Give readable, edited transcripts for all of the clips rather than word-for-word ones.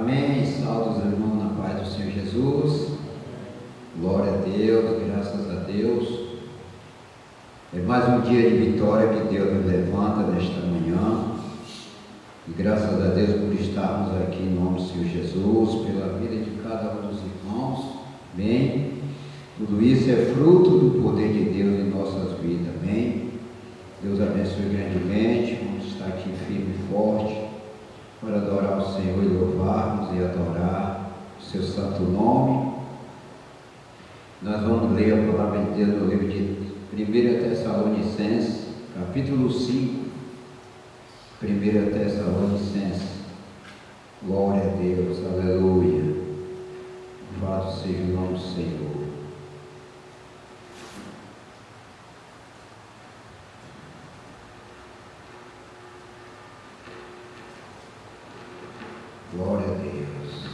Amém. Salve os irmãos na paz do Senhor Jesus. Glória a Deus, graças a Deus. É mais um dia de vitória que Deus nos levanta nesta manhã. E graças a Deus por estarmos aqui em nome do Senhor Jesus, pela vida de cada um dos irmãos. Amém. Tudo isso é fruto do poder de Deus em nossas vidas. Amém. Deus abençoe grandemente. Vamos estar aqui firme e forte para adorar o Senhor e louvarmos e adorar o seu santo nome. Nós vamos ler a palavra de Deus no livro de 1 Tessalonicenses, capítulo 5. 1 Tessalonicenses. Glória a Deus, aleluia. Louvado seja o nome do Senhor. Glória a Deus.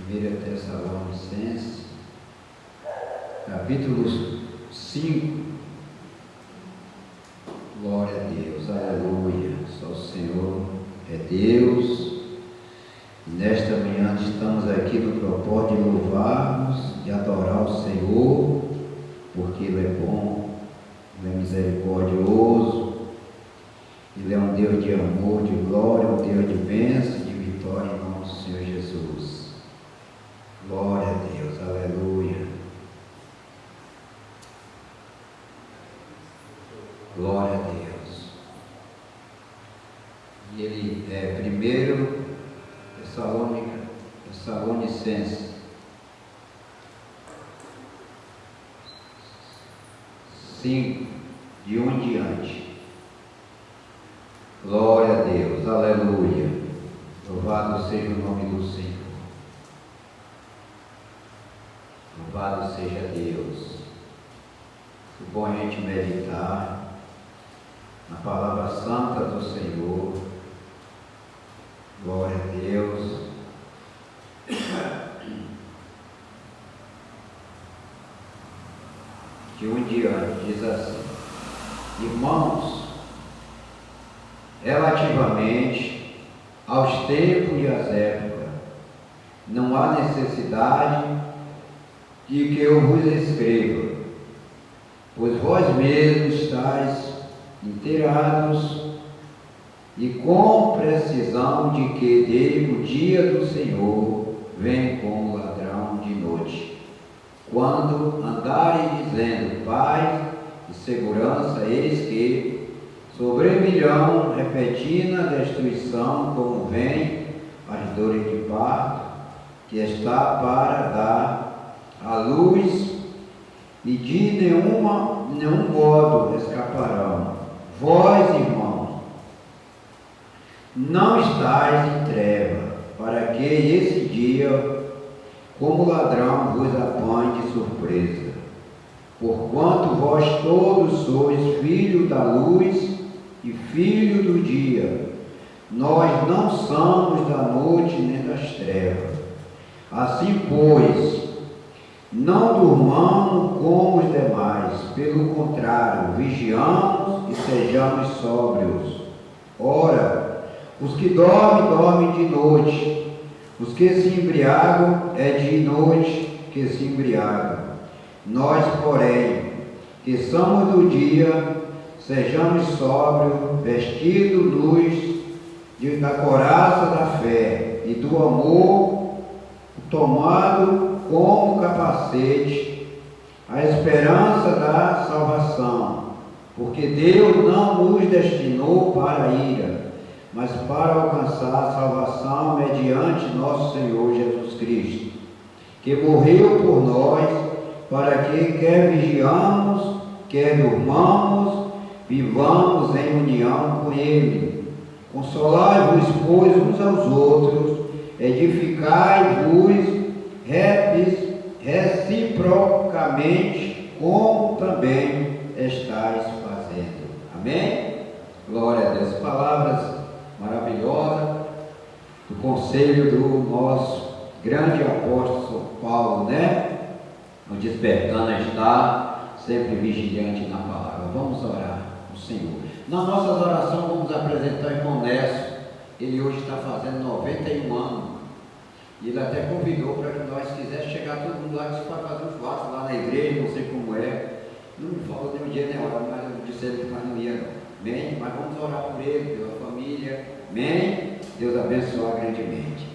1 Tessalonicenses, capítulo 5. Glória a Deus, aleluia. Só o Senhor é Deus. E nesta manhã estamos aqui no propósito de louvarmos, de adorar o Senhor, porque Ele é bom, Ele é misericordioso. Ele é um Deus de amor, de glória, um Deus de bênção, de vitória em nome do Senhor Jesus. Glória a Deus, aleluia. Glória a Deus. E ele é 1 Tessalonicenses 5, de 1 em diante. Glória a Deus, aleluia. Louvado seja o nome do Senhor. Louvado seja Deus. É bom a gente meditar na palavra santa do Senhor. Glória a Deus. De 1 em diante, diz assim: Irmãos, relativamente aos tempos e às épocas, não há necessidade de que eu vos escreva, pois vós mesmos estáis inteirados e com precisão de que o dia do Senhor vem como ladrão de noite, quando andarem dizendo paz e segurança, eis que sobrevirão repentina destruição, como vem as dores de parto, que está para dar à luz, e de nenhum modo escaparão. Vós, irmãos, não estáis em treva, para que esse dia, como ladrão, vos apanhe de surpresa. Porquanto vós todos sois filhos da luz e filho do dia, nós não somos da noite nem das trevas. Assim, pois, não durmamos como os demais, pelo contrário, vigiamos e sejamos sóbrios. Ora, os que dormem, dormem de noite, os que se embriagam, é de noite que se embriagam. Nós, porém, que somos do dia, sejamos sóbrios, vestidos luz da couraça da fé e do amor, tomado como capacete a esperança da salvação, porque Deus não nos destinou para a ira, mas para alcançar a salvação mediante nosso Senhor Jesus Cristo, que morreu por nós, para que quer vigiamos, quer durmamos, vivamos em união com Ele. Consolai-vos, pois, uns aos outros, edificai-vos reciprocamente, como também estáis fazendo. Amém? Glória a Deus. Palavras maravilhosas do conselho do nosso grande apóstolo Paulo, né? Nos despertando a estar sempre vigilante na palavra. Vamos orar ao Senhor. Na nossa oração vamos apresentar o irmão Nécio. Ele hoje está fazendo 91 anos. E ele até convidou para que nós quiséssemos chegar todo mundo lá, que para fazer um fato lá na igreja, não sei como é. Não me falou nem um dia nem hora, mas eu disse ele que não ia não. Amém? Mas vamos orar por ele, pela família. Amém? Deus abençoe grandemente.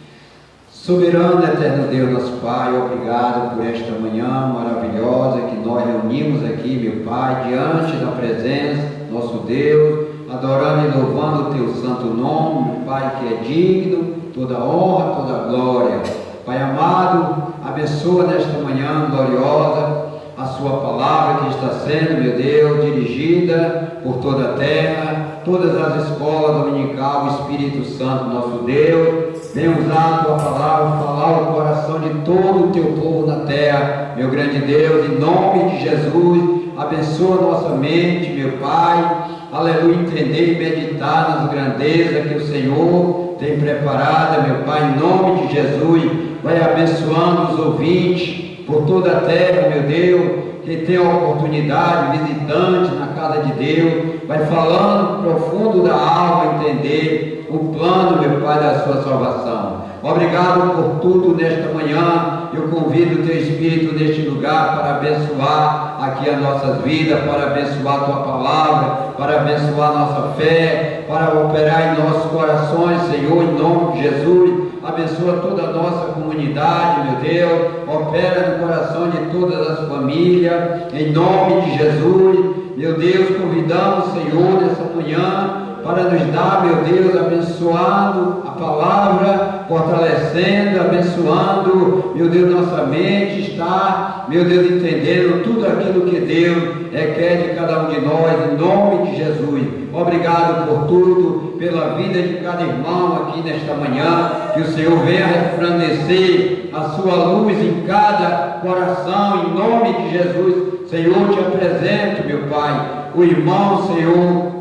Soberano, eterno Deus, nosso Pai, obrigado por esta manhã maravilhosa que nós reunimos aqui, meu Pai, diante da presença, nosso Deus, adorando e louvando o Teu santo nome, meu Pai, que é digno, toda honra, toda glória. Pai amado, abençoa nesta manhã gloriosa a Sua palavra que está sendo, meu Deus, dirigida por toda a terra, todas as escolas dominical, o Espírito Santo, nosso Deus, vem usar a Tua palavra, falar o coração de todo o Teu povo na terra, meu grande Deus, em nome de Jesus, abençoa nossa mente, meu Pai, aleluia, entender e meditar nas grandezas que o Senhor tem preparada, meu Pai, em nome de Jesus, vai abençoando os ouvintes por toda a terra, meu Deus, que tem a oportunidade, visitante na casa de Deus, vai falando profundo da alma, entender o plano, meu Pai, da sua salvação. Obrigado por tudo nesta manhã. Eu convido o Teu Espírito neste lugar para abençoar aqui as nossas vidas, para abençoar a Tua palavra, para abençoar a nossa fé, para operar em nossos corações, Senhor, em nome de Jesus. Abençoa toda a nossa comunidade, meu Deus, opera no coração de todas as famílias, em nome de Jesus. Meu Deus, convidamos, Senhor, nessa manhã, para nos dar, meu Deus, abençoando a palavra, fortalecendo, abençoando, meu Deus, nossa mente está, meu Deus, entendendo tudo aquilo que Deus requer de cada um de nós, em nome de Jesus. Obrigado por tudo, pela vida de cada irmão aqui nesta manhã, que o Senhor venha resplandecer a sua luz em cada coração, em nome de Jesus. Senhor, te apresento, meu Pai, o irmão, Senhor,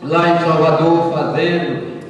lá em Salvador,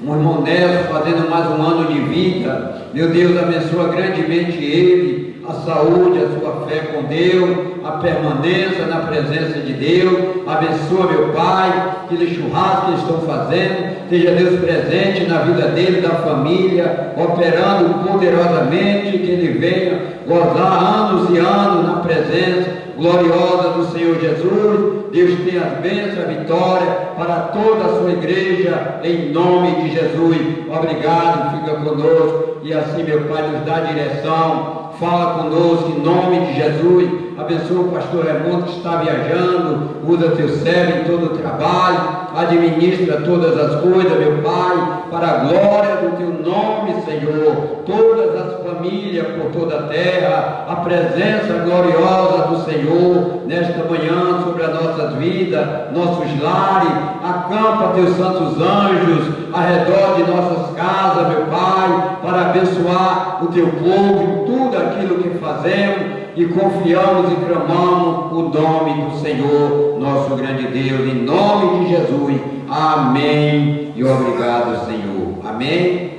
o irmão Nelson, fazendo mais um ano de vida. Meu Deus, abençoa grandemente ele, a saúde, a sua fé com Deus, a permanência na presença de Deus. Abençoa, meu Pai, aquele churrasco que eles estão fazendo, seja Deus presente na vida dele, da família, operando poderosamente, que ele venha gozar anos e anos na presença gloriosa do Senhor Jesus. Deus tenha as bênçãos, a vitória para toda a sua igreja, em nome de Jesus. Obrigado, fica conosco, e assim, meu Pai, nos dá direção, fala conosco, em nome de Jesus. Abençoa o pastor Raimundo que está viajando, usa teu servo em todo o trabalho, administra todas as coisas, meu Pai, para a glória do teu nome, Senhor. Todas as famílias por toda a terra, a presença gloriosa do Senhor nesta manhã sobre as nossas vidas, nossos lares. Acampa teus santos anjos ao redor de nossas casas, meu Pai, para abençoar o teu povo em tudo aquilo que fazemos, e confiamos e clamamos o nome do Senhor, nosso grande Deus, em nome de Jesus. Amém. E obrigado, Senhor. Amém.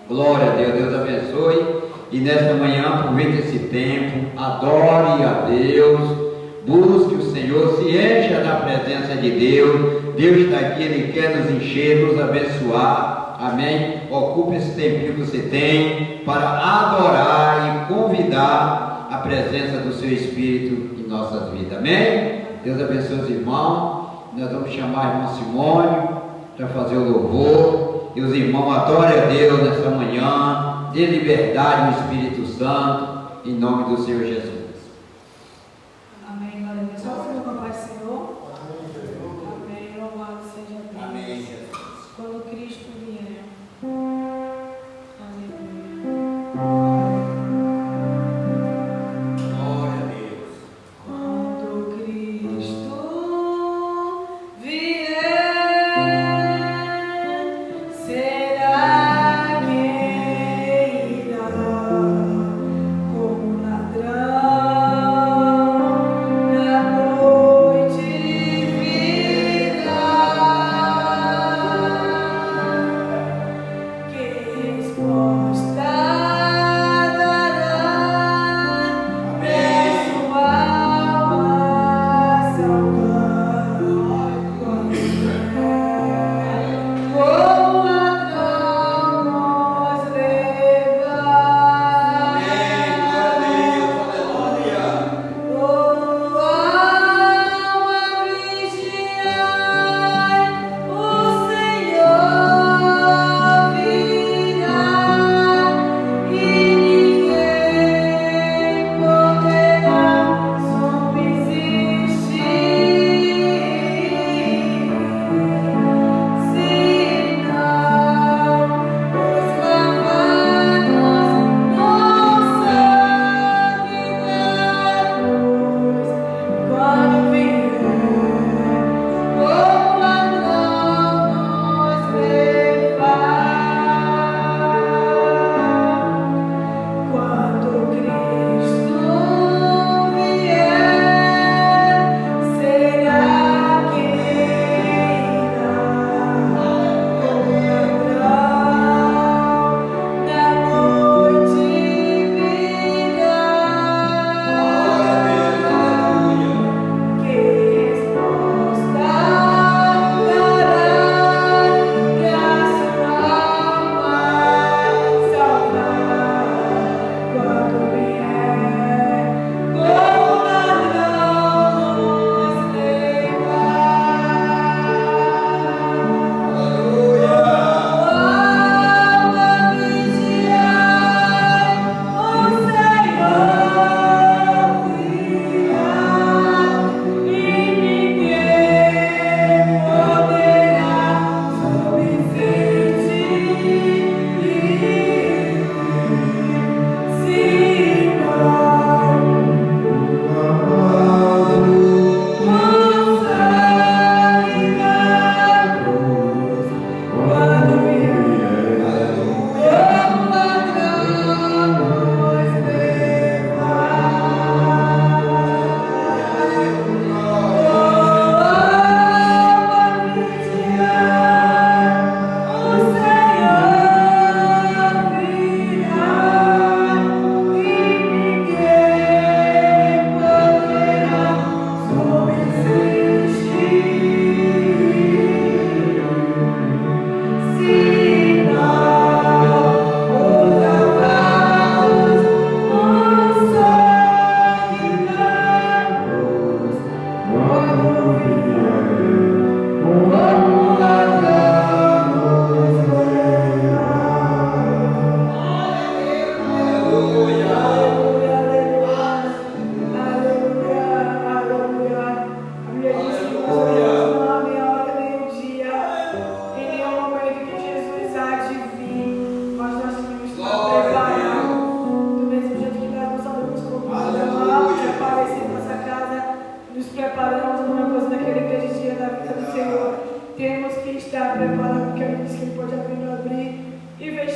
Glória a Deus. Deus abençoe. E nesta manhã, aproveite esse tempo, adore a Deus, busque o Senhor, se encha da presença de Deus. Deus está aqui, Ele quer nos encher, nos abençoar. Amém. Ocupe esse tempinho que você tem para adorar e convidar a presença do seu Espírito em nossas vidas. Amém? Deus abençoe os irmãos. Nós vamos chamar a irmã Simone para fazer o louvor. E os irmãos adorem a Deus nessa manhã. Dê liberdade ao Espírito Santo, em nome do Senhor Jesus. Amém. Glória a Deus. Vamos com a paz do Senhor. Amém. Louvado seja Deus. Amém, Jesus. Quando Cristo vier. Será que irá como ladrão?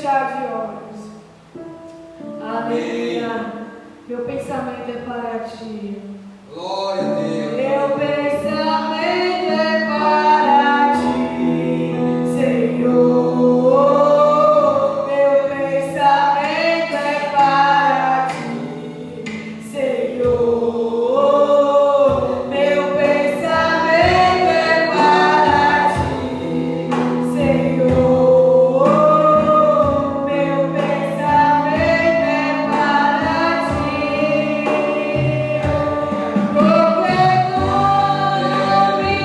fechar de olhos. Aleluia. Meu pensamento é para ti. Glória a Deus. Meu pensamento é para ti, Senhor. Meu pensamento é para ti, Senhor. Meu pensamento é para ti, Senhor. Meu pensamento é para ti. Porque tu me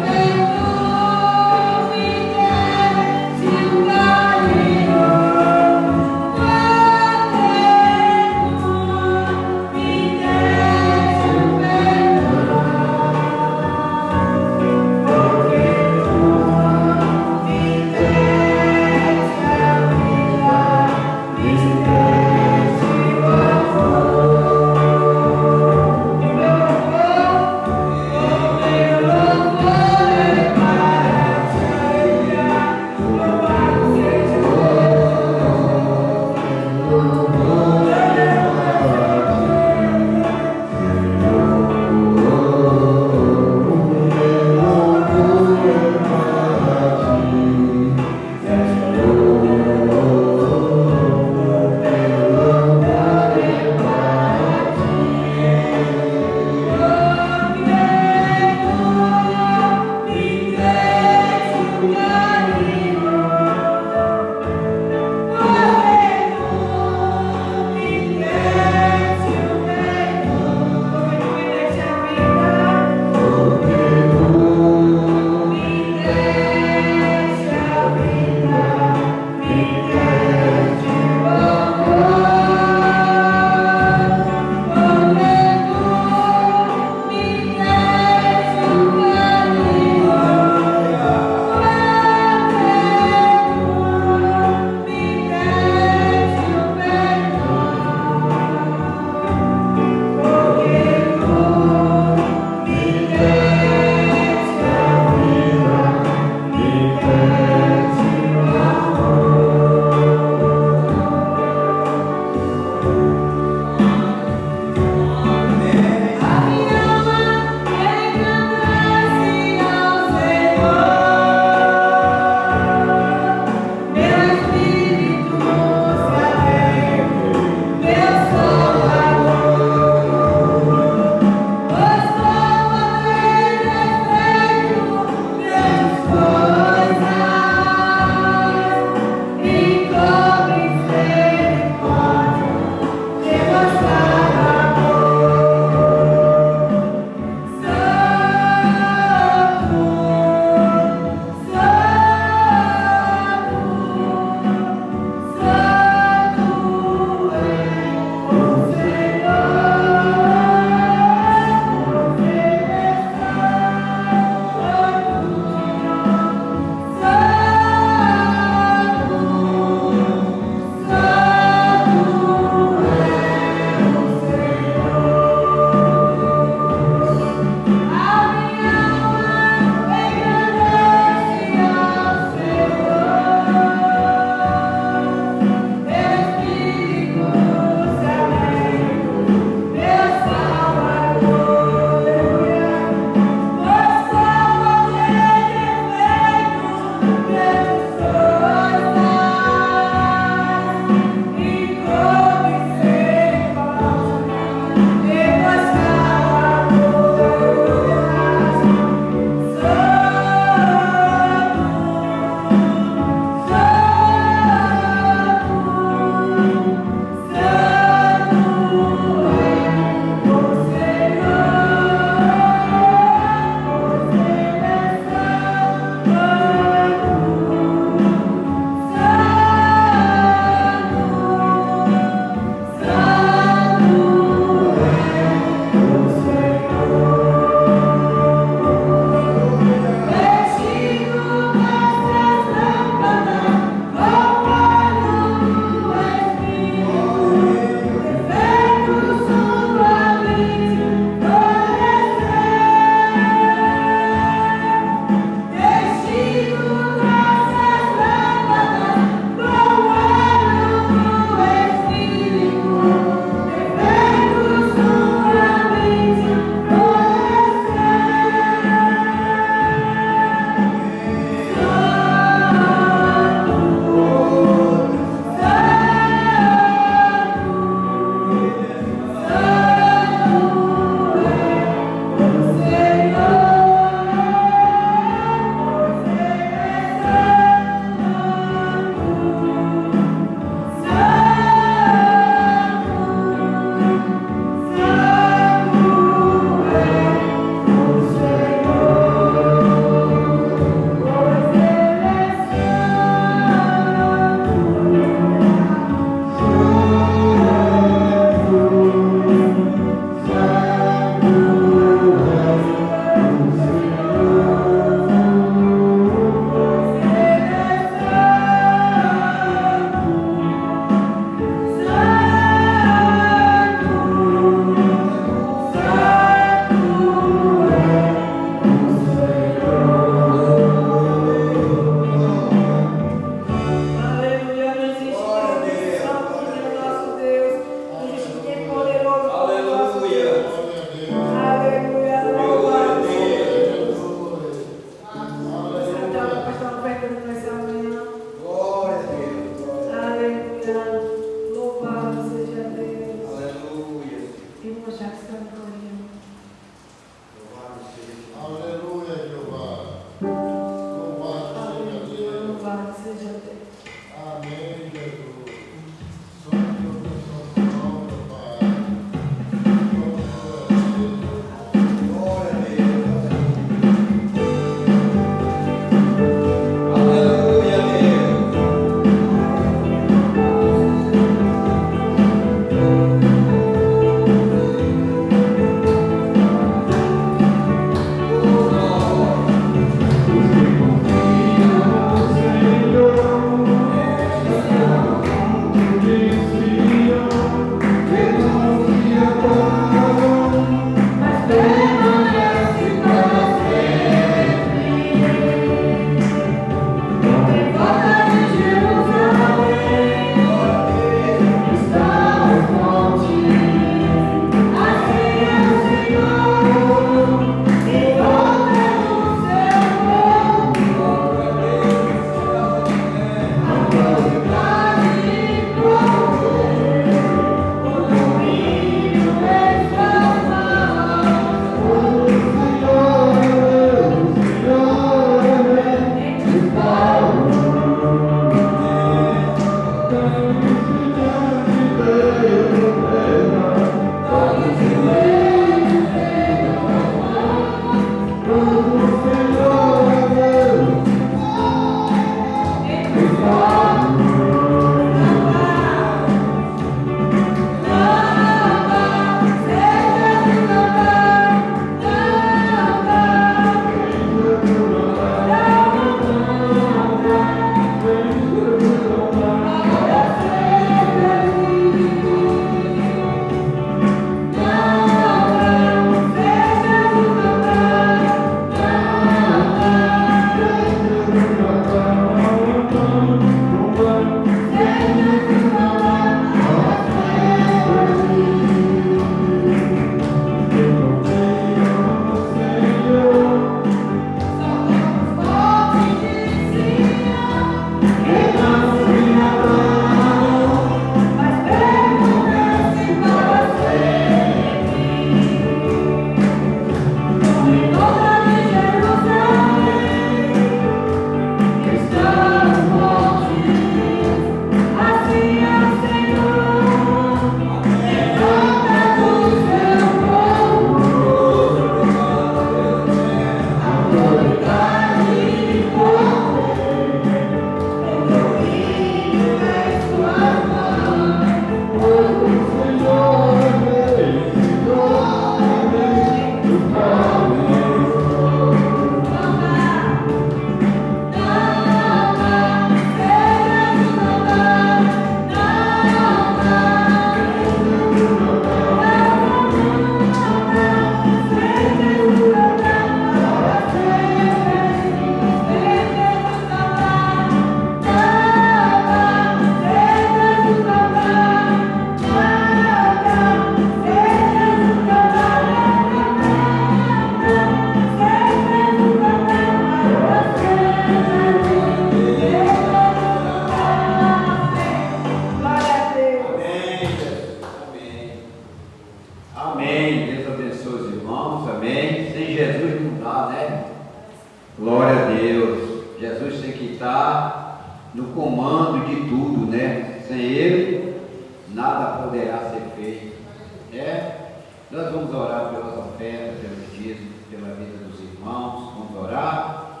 oferta, pelos dízimos, pela vida dos irmãos. Vamos orar.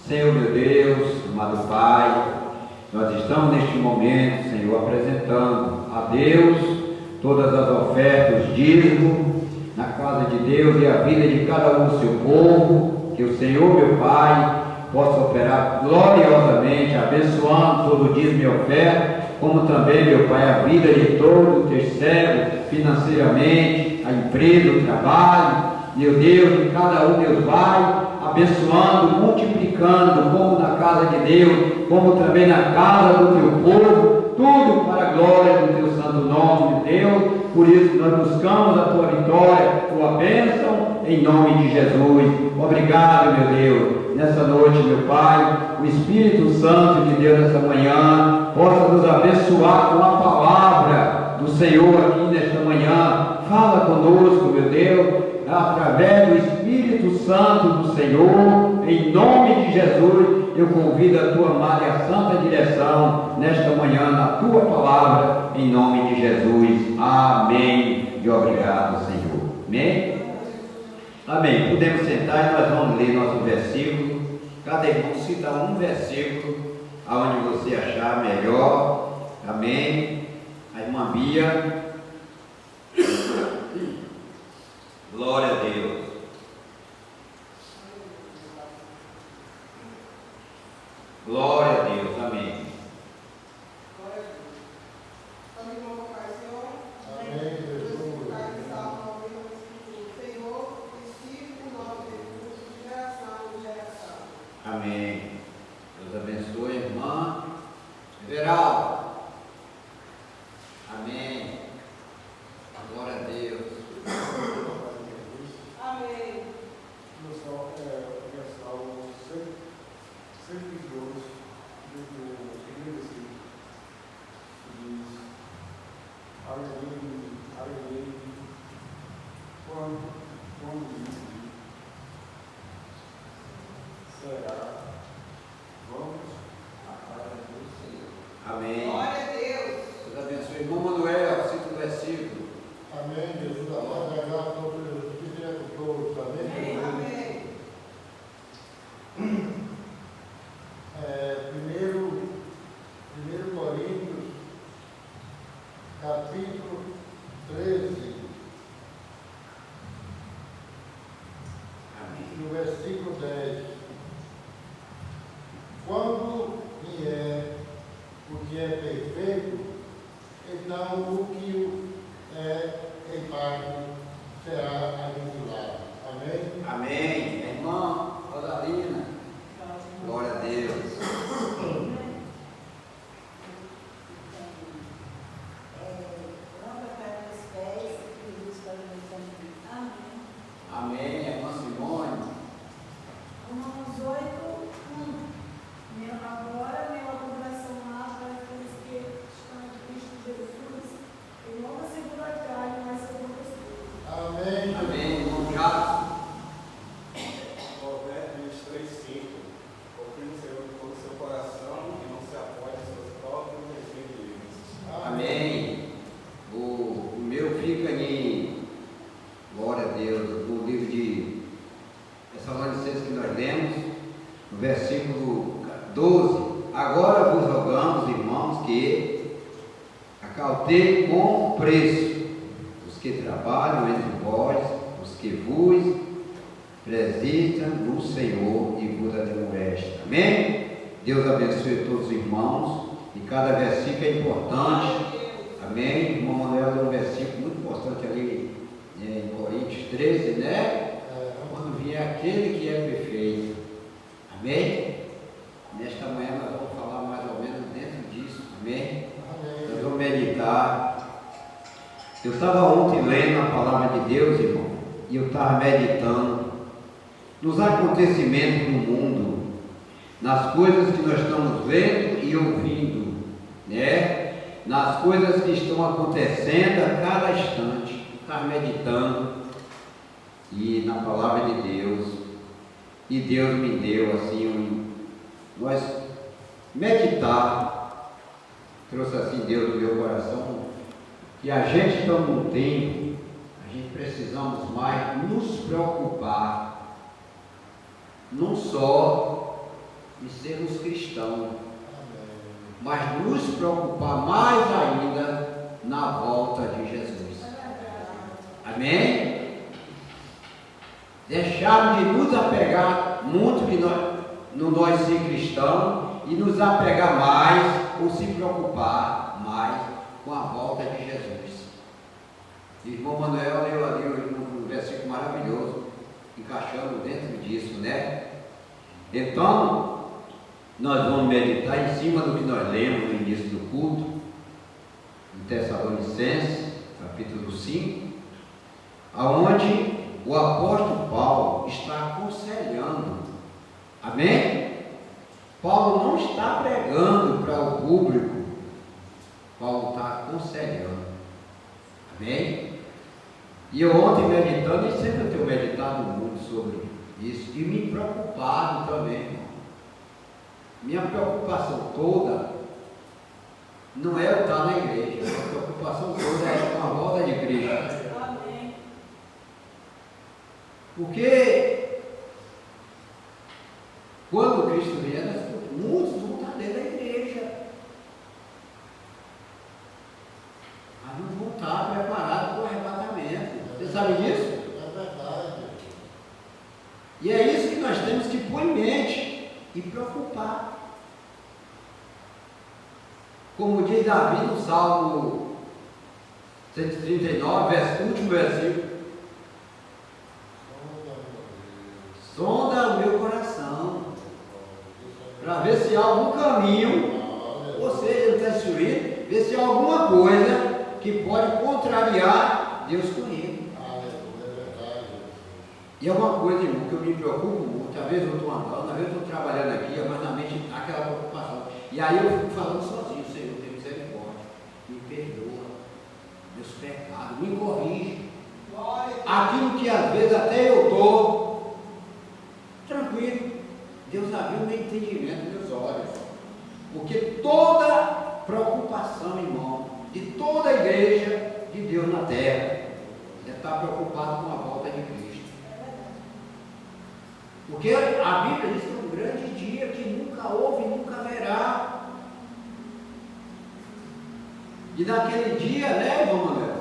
Senhor meu Deus, amado Pai, nós estamos neste momento, Senhor, apresentando a Deus todas as ofertas, os dízimos, na casa de Deus e a vida de cada um do seu povo, que o Senhor, meu Pai, possa operar gloriosamente, abençoando todo o dízimo e oferta, como também, meu Pai, a vida de todo o teu servo, financeiramente, a empresa, o trabalho, meu Deus, de cada um, Deus vai, abençoando, multiplicando, como na casa de Deus, como também na casa do teu povo, tudo para a glória do teu santo nome, Deus. Por isso nós buscamos a tua vitória, tua bênção, em nome de Jesus. Obrigado, meu Deus, nessa noite, meu Pai, o Espírito Santo de Deus nessa manhã possa nos abençoar com a palavra do Senhor aqui nesta manhã. Fala conosco, meu Deus, através do Espírito Santo do Senhor, em nome de Jesus. Eu convido a tua amada e a santa direção nesta manhã na tua palavra, em nome de Jesus. Amém. E obrigado, Senhor. Amém? Amém. Podemos sentar e nós vamos ler nosso versículo. Cada irmão cita um versículo, aonde você achar melhor. Amém. A irmã Bia. Glória a Deus. Glória a Deus. Amém. Amém. Deus abençoe, irmã Everaldo. Amém. Glória a Deus. Amém. Pessoal, o 122 do primeiro versículo diz: Arei quando disse, será, vamos à casa do Senhor. Amém. Glória a Deus. Deus abençoe. Irmão Manuel, cita o versículo. Amém, Jesus, a paz da graça, que seja com todos, amém? Amém. Primeiro Coríntios, capítulo 13, Amém. no versículo 10. Quando vier o que é perfeito, então o que é em parte será aniquilado. Amém? Amém. Irmã Rosalina. Glória a Deus. Amém. Irmã Simone. Romanos 8:1. Agora meu adoração lá para aqueles que estão em Cristo Jesus, e não na segunda carne, mas segundo o Espírito. Amém. Amém. Irmão Jackson. Provérbios 3:5. Confie no Senhor de todo o seu coração e não se apoie em seus próprios desejos. Amém. O meu fica em, glória a Deus, no livro de Tessalonicenses que nós lemos, no versículo 12. Agora vos rogamos, irmãos, que acauteiem com preço os que trabalham entre vós, os que vos resistam no Senhor e vos admoestem. Amém? Deus abençoe todos os irmãos, e cada versículo é importante. Amém? Irmão Manuel deu um versículo muito importante ali, em Coríntios 13, né? Quando vier aquele que é perfeito. Amém? Nesta manhã nós vamos falar mais ou menos dentro disso. Amém? Nós vamos meditar. Eu estava ontem lendo a palavra de Deus, irmão, e eu estava meditando nos acontecimentos do mundo, nas coisas que nós estamos vendo e ouvindo, né? Nas coisas que estão acontecendo a cada instante. Estava meditando e na palavra de Deus, e Deus me deu assim nós meditar, trouxe assim Deus no meu coração, que a gente está num tempo, a gente precisamos mais nos preocupar, não só em sermos cristãos, mas nos preocupar mais ainda na volta de Jesus. Amém? Deixarmos de nos apegar muito no nós ser cristão e nos apegar mais ou se preocupar mais com a volta de Jesus. O irmão Manuel leu ali um versículo maravilhoso, encaixando dentro disso, né? Então, nós vamos meditar em cima do que nós lemos no início do culto, em Tessalonicenses, capítulo 5, aonde o apóstolo Paulo está aconselhando. Amém? Paulo não está pregando para o público, Paulo está aconselhando. Amém? E eu ontem meditando, e sempre eu tenho meditado muito sobre isso, e me preocupado também, irmão. Minha preocupação toda não é eu estar na igreja, minha preocupação toda é com a volta de Cristo. Amém. Porque quando Cristo vier, muitos vão estar dentro da igreja, mas não vão estar preparados para o arrebatamento. Você sabe disso? É verdade. E é isso que nós temos que pôr em mente e preocupar. Como diz Davi no Salmo 139, último versículo: sonda o meu coração, para ver se há algum caminho, ou seja, ele está instruído, ver se há alguma coisa que pode contrariar Deus comigo. E é uma coisa, irmão, que eu me preocupo muito. Às vezes eu estou andando, às vezes eu estou trabalhando aqui, mas na mente está aquela preocupação. E aí eu fico falando sozinho: Senhor, tem misericórdia, me perdoa meus pecados, me corrige. Aquilo que às vezes até eu estou tranquilo, Deus abriu meu entendimento, meus olhos. Porque toda preocupação, irmão, de toda a igreja de Deus na terra, é estar preocupado com a volta de Cristo. Porque a Bíblia diz que é um grande dia que nunca houve e nunca haverá. E naquele dia, né, irmão Manuel?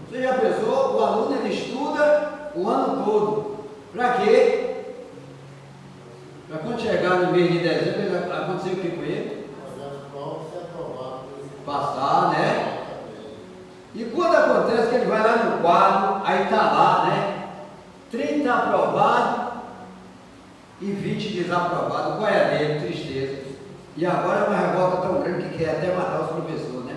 Você já pensou? O aluno ele estuda o ano todo. Para quê? Para quando chegar no mês de dezembro, acontecer o que com ele? Passar, né? E quando acontece que ele vai lá no quadro, aí está lá, né? 30 aprovados e 20 desaprovados. Qual é a dele? Tristeza. E agora é uma revolta tão grande que quer até matar os professores, né?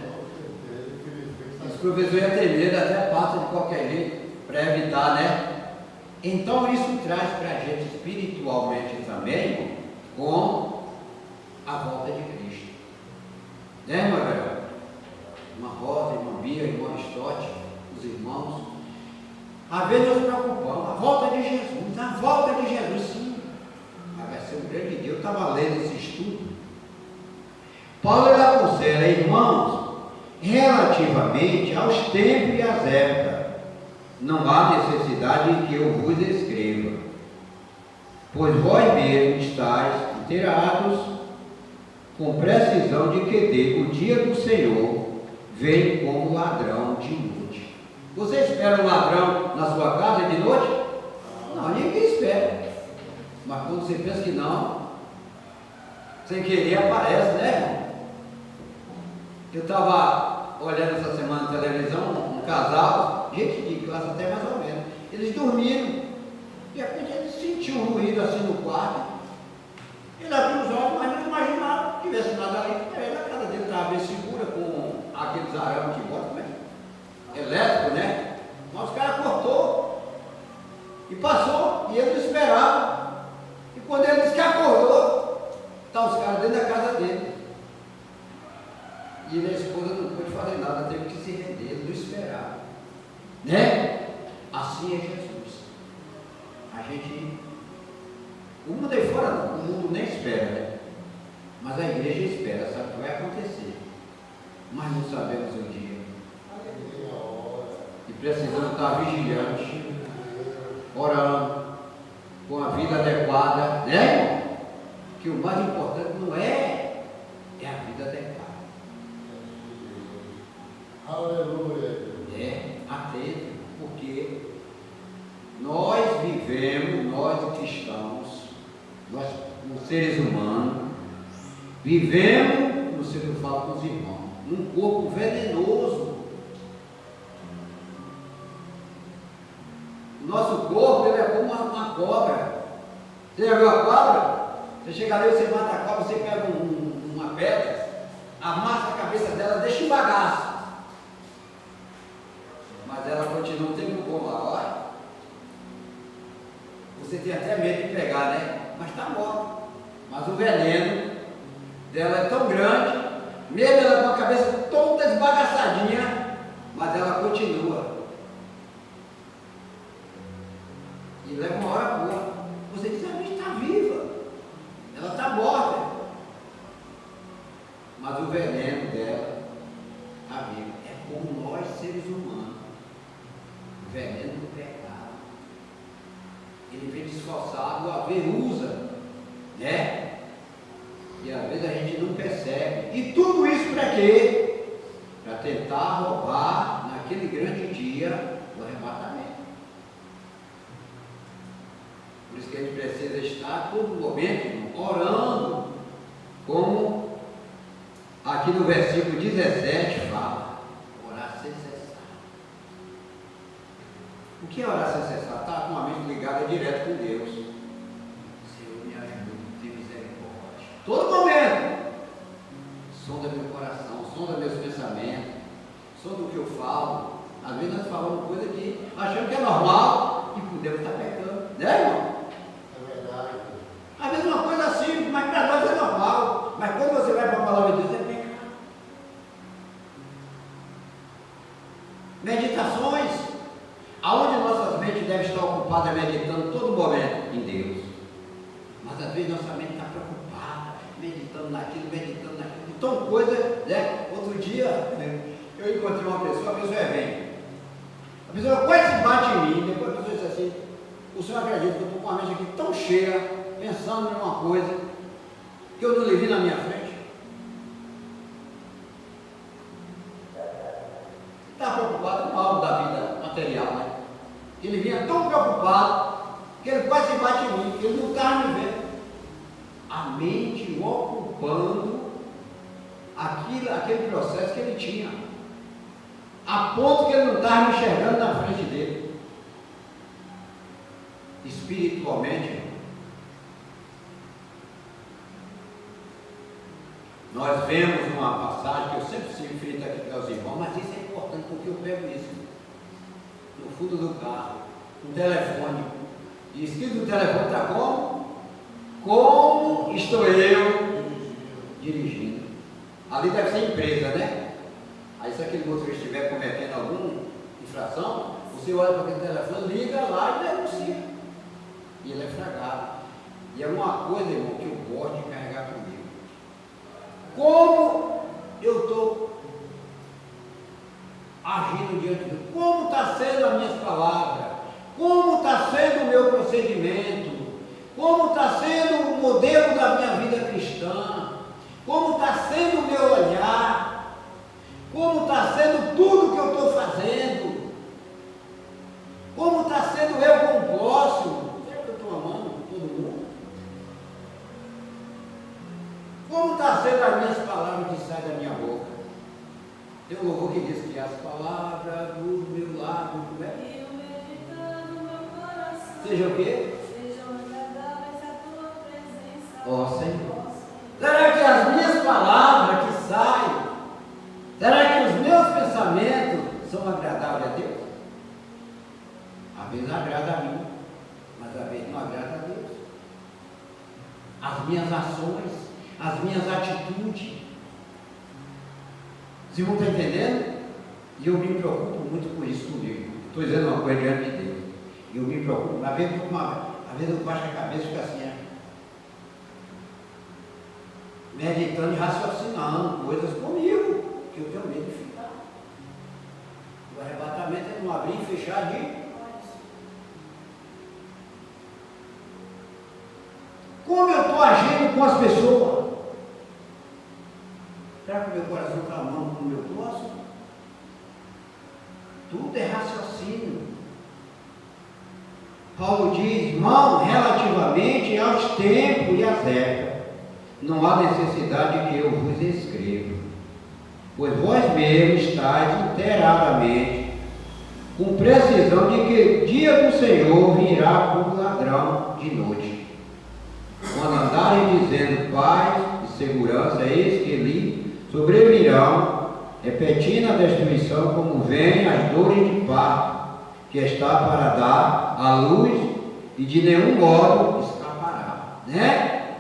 Os professores iam ter medo, até passa de qualquer jeito para evitar, né? Então isso traz para a gente espiritualmente também com a volta de Cristo. Né, irmã Gabriel? Irmã Rosa, irmã Bia, irmã Aristote, os irmãos. Às vezes nós nos preocupamos, a volta de Jesus, a volta de Jesus, sim. Mas vai ser um grande dia. Eu estava lendo esse estudo. Paulo ele aconselha, irmãos, relativamente aos tempos e às épocas, não há necessidade de que eu vos escreva, pois vós mesmos estáis inteirados com precisão de que o dia do Senhor vem como ladrão de noite. Você espera um ladrão na sua casa de noite? Não, ninguém espera. Mas quando você pensa que não, sem querer aparece, né, irmão? Eu estava olhando essa semana na televisão, um casal, gente de classe até mais ou menos. Eles dormiram, de repente eles sentiam um ruído assim no quarto. Ele abriu os olhos, mas não imaginava que tivesse nada ali. Ele, a casa dele estava bem segura, com aqueles arames que botam, né? Elétrico, né? Mas os caras cortou e passou, e ele não esperava. E quando ele disse que acordou, tá os caras dentro da casa dele. E a esposa não pôde fazer nada, teve que se render, não esperava. Né? Assim é Jesus. A gente, o mundo aí fora não, o mundo nem espera, né? Mas a igreja espera, sabe o que vai acontecer. Mas não sabemos o dia. E precisamos estar vigilantes, orando, com a vida adequada, né, irmão? Que o mais importante não é a vida adequada. Aleluia. É, atento, porque nós vivemos, nós cristãos, nós, os seres humanos, vivemos, não sei o que eu falo com os irmãos, num corpo venenoso. O nosso corpo ele é como uma cobra. Você já viu a cobra? Você chega ali, você mata a cobra, você pega uma pedra, amassa a cabeça dela, deixa um bagaço. Mas ela continua, não tem como lá, olha. Você tem até medo de pegar, né? Mas está morta. Mas o veneno dela é tão grande, mesmo ela com a cabeça toda esbagaçadinha, mas ela continua. E leva uma hora boa. Você diz, a bicha está viva. Ela está morta. Mas o veneno dela está vivo. É como nós, seres humanos. O veneno do pecado. Ele vem disfarçado, a verusa, né? E às vezes a gente não percebe. E tudo isso para quê? Para tentar roubar naquele grande dia do arrebatamento. Por isso que a gente precisa estar a todo momento orando, como aqui no versículo 17 fala, orar sem cessar. O que é orar sem cessar? Está com a mente ligada direto com Deus. Senhor, me ajuda, tem misericórdia. Todo momento. Sonda meu coração, sonda meus pensamentos, sonda o que eu falo. Às vezes nós falamos coisa que achamos que é normal e podemos estar pecando, né, irmão? É verdade. Às vezes uma coisa simples, mas para nós é normal. Mas quando você vai para a palavra de Deus, é pecado. Meditações, aonde nossas mentes devem estar ocupadas meditando todo momento em Deus. Mas às vezes nossa mente está preocupada, meditando naquilo. Então coisa, né? Outro dia, eu encontrei uma pessoa, a pessoa vem. A pessoa quase bate em mim, depois a pessoa disse assim, o senhor acredita que eu estou com a mente aqui tão cheia, pensando em uma coisa, que eu não lhe vi na minha frente? Está preocupado com algo da vida material, né? Ele vinha tão preocupado, que ele quase bate em mim, que ele não estava me vendo. A mente o ocupando aquele processo que ele tinha, a ponto que ele não estava me enxergando na frente dele. Espiritualmente, nós vemos uma passagem que eu sempre se frito aqui para os irmãos, mas isso é importante porque eu pego isso no fundo do carro, no telefone, e escrito no telefone está como? Como estou eu dirigindo? Ali deve ser empresa, né? Aí se aquele motorista estiver cometendo alguma infração, você olha para aquele telefone, liga lá e denuncia. E ele é fragado. E é uma coisa, irmão, que eu gosto de carregar comigo. Como eu estou agindo diante de Deus? Como está sendo as minhas palavras? Como está sendo o meu procedimento? Como está sendo o modelo da minha vida cristã? Como está sendo o meu olhar? Como está sendo tudo que eu estou fazendo? Como está sendo eu como próximo? Será que eu estou amando todo mundo? Como está sendo as minhas palavras que saem da minha boca? Tem um louvor que diz que as palavras do meu lábio, como é? E o meditando no meu coração. Seja o quê? Sejam agradáveis a tua presença. Ó Senhor. Será que as minhas palavras que saem, será que os meus pensamentos são agradáveis a Deus? Às vezes agrada a mim, mas às vezes não agrada a Deus. As minhas ações, as minhas atitudes. Os irmãos estão entendendo? E eu me preocupo muito com isso comigo. Estou dizendo uma coisa diante de Deus. E eu me preocupo. Às vezes eu baixo a cabeça e fico assim, meditando e raciocinando coisas comigo, que eu tenho medo de ficar. O arrebatamento é não abrir deixar de. Como eu estou agindo com as pessoas? Será que o meu coração está amando com o meu próximo? Tudo é raciocínio. Paulo diz, irmão, relativamente aos tempos e às épocas, não há necessidade que eu vos escreva, pois vós mesmos estáis inteiramente com precisão de que o dia do Senhor virá como ladrão de noite. Quando andarem dizendo paz e segurança, eis que lhe sobrevirão, repetindo a destruição, como vem as dores de parto, que está para dar à luz e de nenhum modo escapará. Né?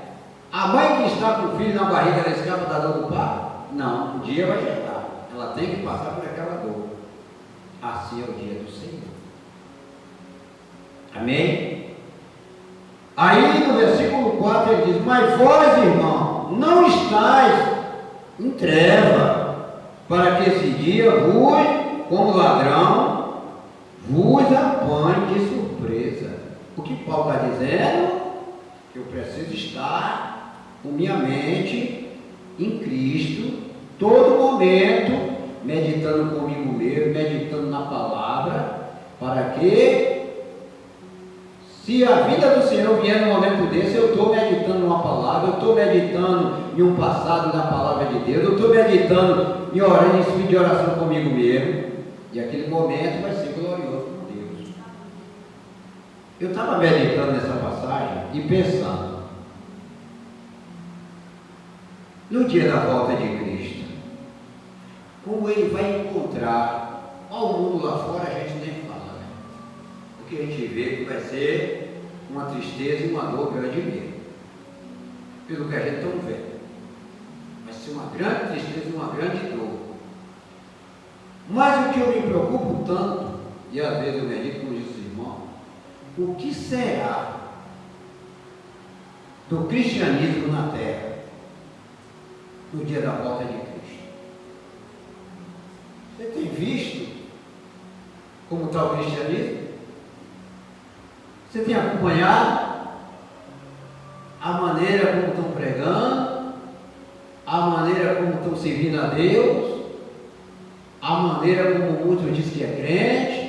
A mãe que está com o filho na barriga, ela escapa da dor do parto? Não, um dia vai chegar. Ela tem que passar por aquela dor. Assim é o dia do Senhor. Amém? Aí no versículo 4 ele diz, mas vós, irmão, não estáis em treva, para que esse dia vos, como ladrão, vos apanhe de surpresa. O que Paulo está dizendo? Que eu preciso estar com minha mente em Cristo, todo momento, meditando comigo mesmo, meditando na palavra, para que, se a vida do Senhor vier num momento desse, eu estou meditando uma palavra, eu estou meditando em um passado da palavra de Deus, eu estou meditando em orando, em espírito de oração comigo mesmo, e aquele momento vai ser glorioso com Deus. Eu estava meditando nessa passagem e pensando, no dia da volta de Cristo, como ele vai encontrar ao mundo lá fora, a gente nem fala, né? O que a gente vê que vai ser uma tristeza e uma dor grande mesmo, pelo que a gente está vendo. Vai ser uma grande tristeza e uma grande dor. Mas o que eu me preocupo tanto, e às vezes eu medito com isso, irmão, o que será do cristianismo na terra no dia da volta de Cristo? Você tem visto como está o cristianismo? Você tem acompanhado a maneira como estão pregando, a maneira como estão servindo a Deus, a maneira como muitos dizem que é crente?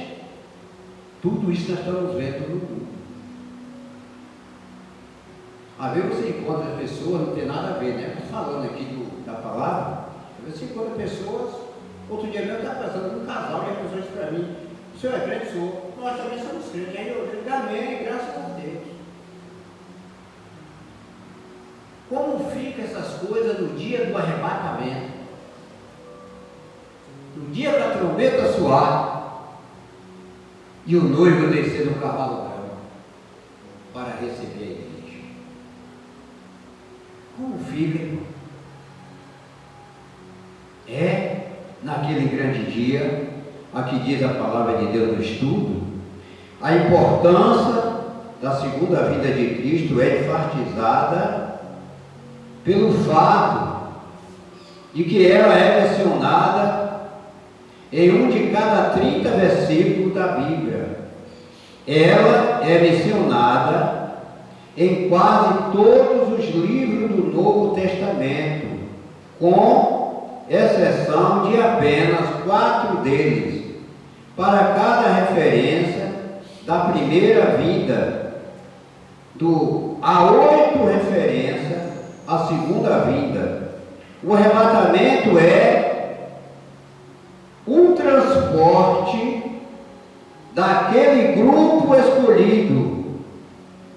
Tudo isso nós estamos vendo no mundo. Às vezes você encontra pessoas, não tem nada a ver, né? Estou falando aqui da palavra, às vezes você encontra pessoas. Outro dia eu estava pensando num casal, e a pessoa disse para mim, o senhor é crente? Sou. Nós também somos crentes. Aí eu digo, amém, graças a Deus. Como ficam essas coisas no dia do arrebatamento? No dia da trombeta soar e o noivo descer no cavalo branco para receber a igreja. Como fica, irmão? É naquele grande dia, aqui diz a palavra de Deus no estudo, a importância da segunda vinda de Cristo é enfatizada pelo fato de que ela é mencionada em um de cada 30 versículos da Bíblia. Ela é mencionada em quase todos os livros do Novo Testamento, com exceção de apenas 4 deles, para cada referência da primeira vinda, a 8 referências à segunda vinda. O arrebatamento é o transporte daquele grupo escolhido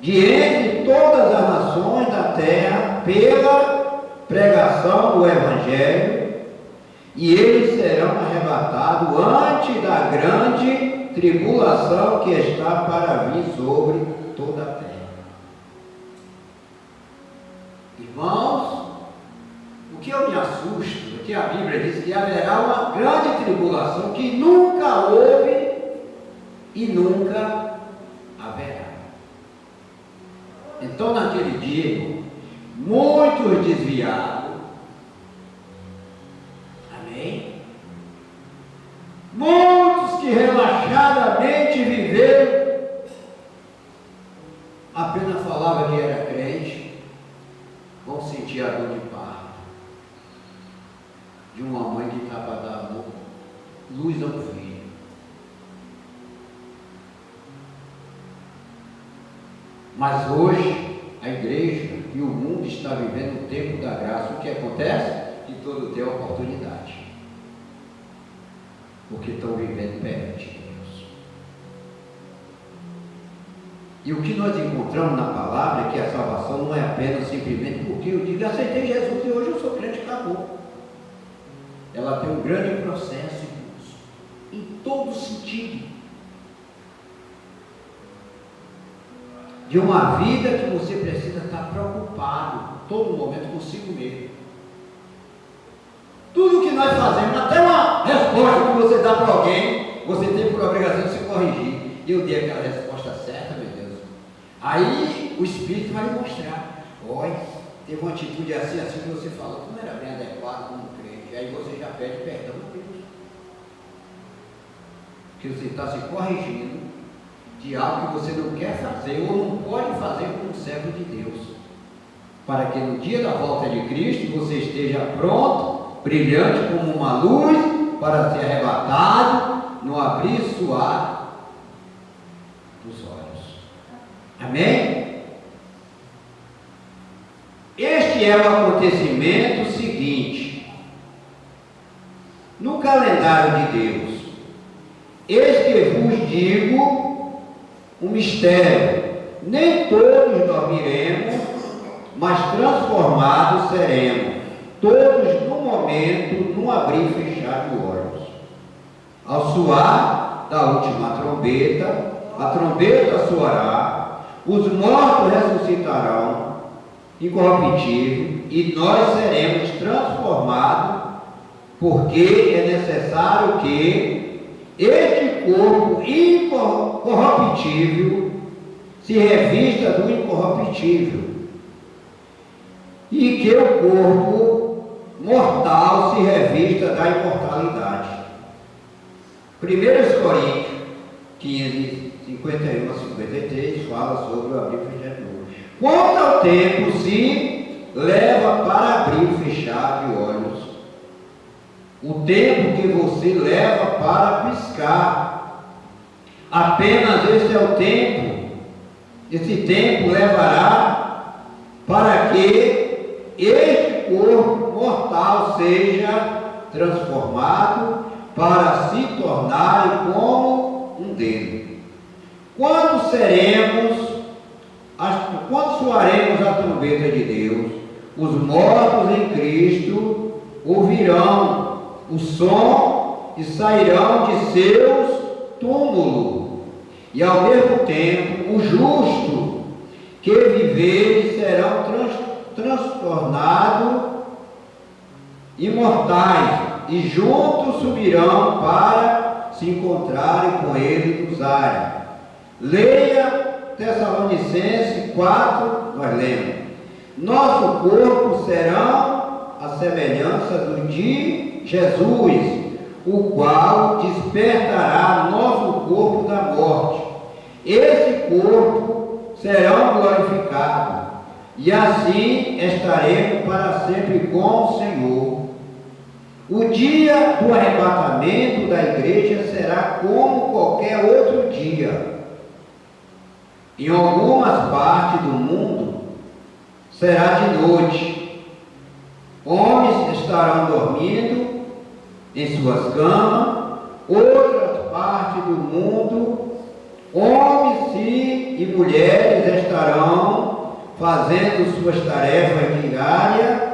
de entre todas as nações da terra pela pregação do Evangelho, e eles serão arrebatados antes da grande tribulação que está para vir sobre toda a terra. Irmãos, o que eu me assusto é que a Bíblia diz que haverá uma grande tribulação que nunca houve e nunca haverá. Então, naquele dia, muitos desviados, amém? Muitos que se relaxadamente viveram, apenas falava que era crente, vão sentir a dor de parto de uma mãe que estava a dar luz a um filho. Mas hoje a igreja e o mundo está vivendo o tempo da graça. O que acontece? Que todo tem oportunidade, porque estão vivendo perante Deus. E o que nós encontramos na palavra é que a salvação não é apenas simplesmente porque eu digo, aceitei Jesus e hoje eu sou crente, acabou. Ela tem um grande processo, irmãos, em todo sentido. De uma vida que você precisa estar preocupado todo momento consigo mesmo. Tudo que nós fazemos, até uma resposta que você dá para alguém, você tem por obrigação de se corrigir. E eu dei aquela resposta certa, meu Deus. Aí o Espírito vai lhe mostrar. Olha, teve uma atitude assim que você falou que não era bem adequado como crente. Aí você já pede perdão a Deus. Porque você está se corrigindo de algo que você não quer fazer ou não pode fazer como servo de Deus, para que no dia da volta de Cristo você esteja pronto, brilhante como uma luz, para ser arrebatado no abrir e suar dos olhos. Amém? Este é o acontecimento seguinte no calendário de Deus. Eis que vos digo um mistério: nem todos dormiremos, mas transformados seremos, todos num momento, num abrir e fechar de olhos. Ao soar da última trombeta, a trombeta soará, os mortos ressuscitarão incorruptível, e nós seremos transformados, porque é necessário que este corpo incorruptível se revista do incorruptível, e que o corpo mortal se revista da imortalidade. 1 Coríntios 15, 51 a 53 fala sobre o abrir e fechar de olhos. Quanto ao tempo se leva para abrir e fechar de olhos, o tempo que você leva para piscar, apenas esse é o tempo. Esse tempo levará para que este corpo mortal seja transformado para se tornar como um dele. Quando soaremos a trombeta de Deus, os mortos em Cristo ouvirão o som e sairão de seus túmulos, e ao mesmo tempo o justo que viverem serão transtornados imortais, e juntos subirão para se encontrarem com ele nos ares. Leia Tessalonicenses 4, nós lemos: nosso corpo serão a semelhança do de Jesus, o qual despertará nosso corpo da morte. Esse corpo será glorificado, e assim estaremos para sempre com o Senhor. O dia do arrebatamento da igreja será como qualquer outro dia. Em algumas partes do mundo será de noite. Homens estarão dormindo em suas camas, outras partes do mundo, homens e mulheres estarão fazendo suas tarefas diárias.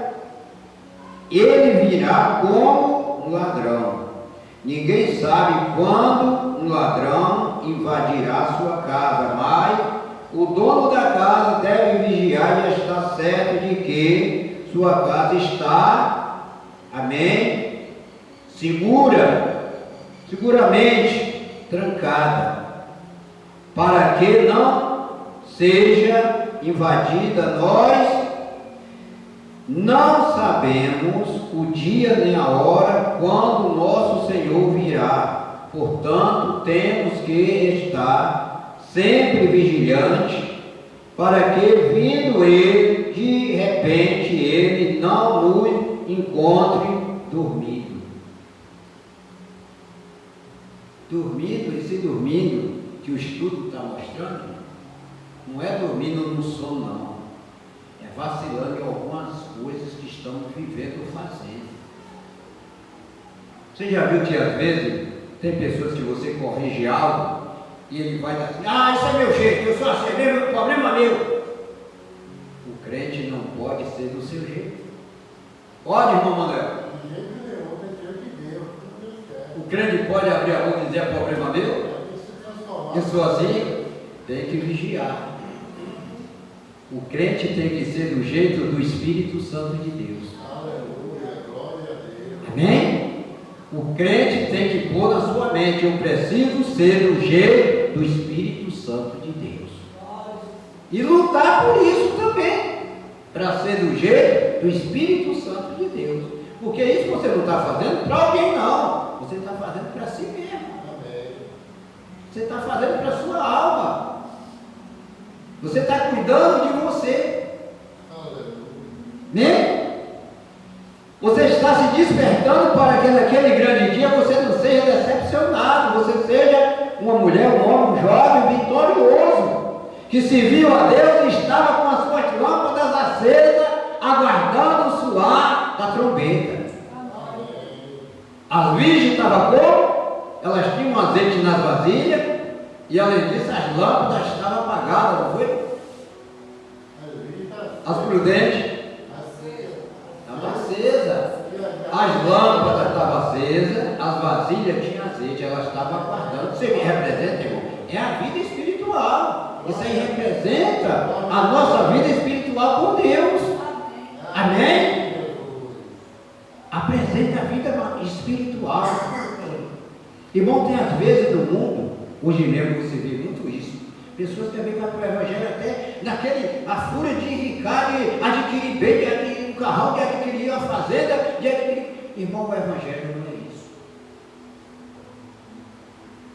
Ele virá como um ladrão. Ninguém sabe quando um ladrão invadirá sua casa, mas o dono da casa deve vigiar e estar certo de que sua casa está, amém, seguramente trancada, para que não seja invadida. Nós não sabemos o dia nem a hora quando nosso Senhor virá. Portanto, temos que estar sempre vigilantes, para que, vindo ele, de repente ele não nos encontre dormindo. Dormindo, e se dormindo, que o estudo está mostrando, não é dormindo no sono, não. É vacilando em algumas coisas que estamos vivendo ou fazendo. Você já viu que às vezes tem pessoas que você corrige algo e ele vai dar assim, isso é meu jeito, eu sou assim, é problema meu. O crente não pode ser do seu jeito. Pode, irmão Manuel? De jeito nenhum, tem que ser de Deus, tudo Deus quer. O crente pode abrir a boca e dizer é problema meu? Tem que se transformar. Isso assim, tem que vigiar. O crente tem que ser do jeito do Espírito Santo de Deus. Aleluia, glória a Deus. Amém? O crente tem que pôr na sua mente, eu preciso ser do jeito do Espírito Santo de Deus. E lutar por isso também, para ser do jeito do Espírito Santo de Deus. Porque isso você não está fazendo para alguém, não. Você está fazendo para si mesmo. Amém. Você está fazendo para a sua alma. Você está cuidando de você. Aleluia. Né? Você está se despertando para que naquele grande dia você não seja decepcionado, você seja uma mulher, um homem, um jovem vitorioso, que serviu a Deus e estava com as suas lâmpadas acesas, aguardando o soar da trombeta. As virgens estavam como? Elas tinham um azeite nas vasilhas, e além disso as lâmpadas estavam apagadas, não foi? As prudentes estavam acesas, as lâmpadas estavam acesas, as vasilhas tinham azeite, elas estavam aguardando. Isso aí representa, irmão, é a vida espiritual. Isso aí representa a nossa vida espiritual com Deus. Amém? Apresenta a vida espiritual. Irmão, tem às vezes no mundo, hoje mesmo você vê muito isso, pessoas também vão para o Evangelho até naquele, a fúria de enricar, de adquirir bem, de adquirir um carrão, de adquirir uma fazenda, de adquirir... Irmão, o Evangelho não é isso.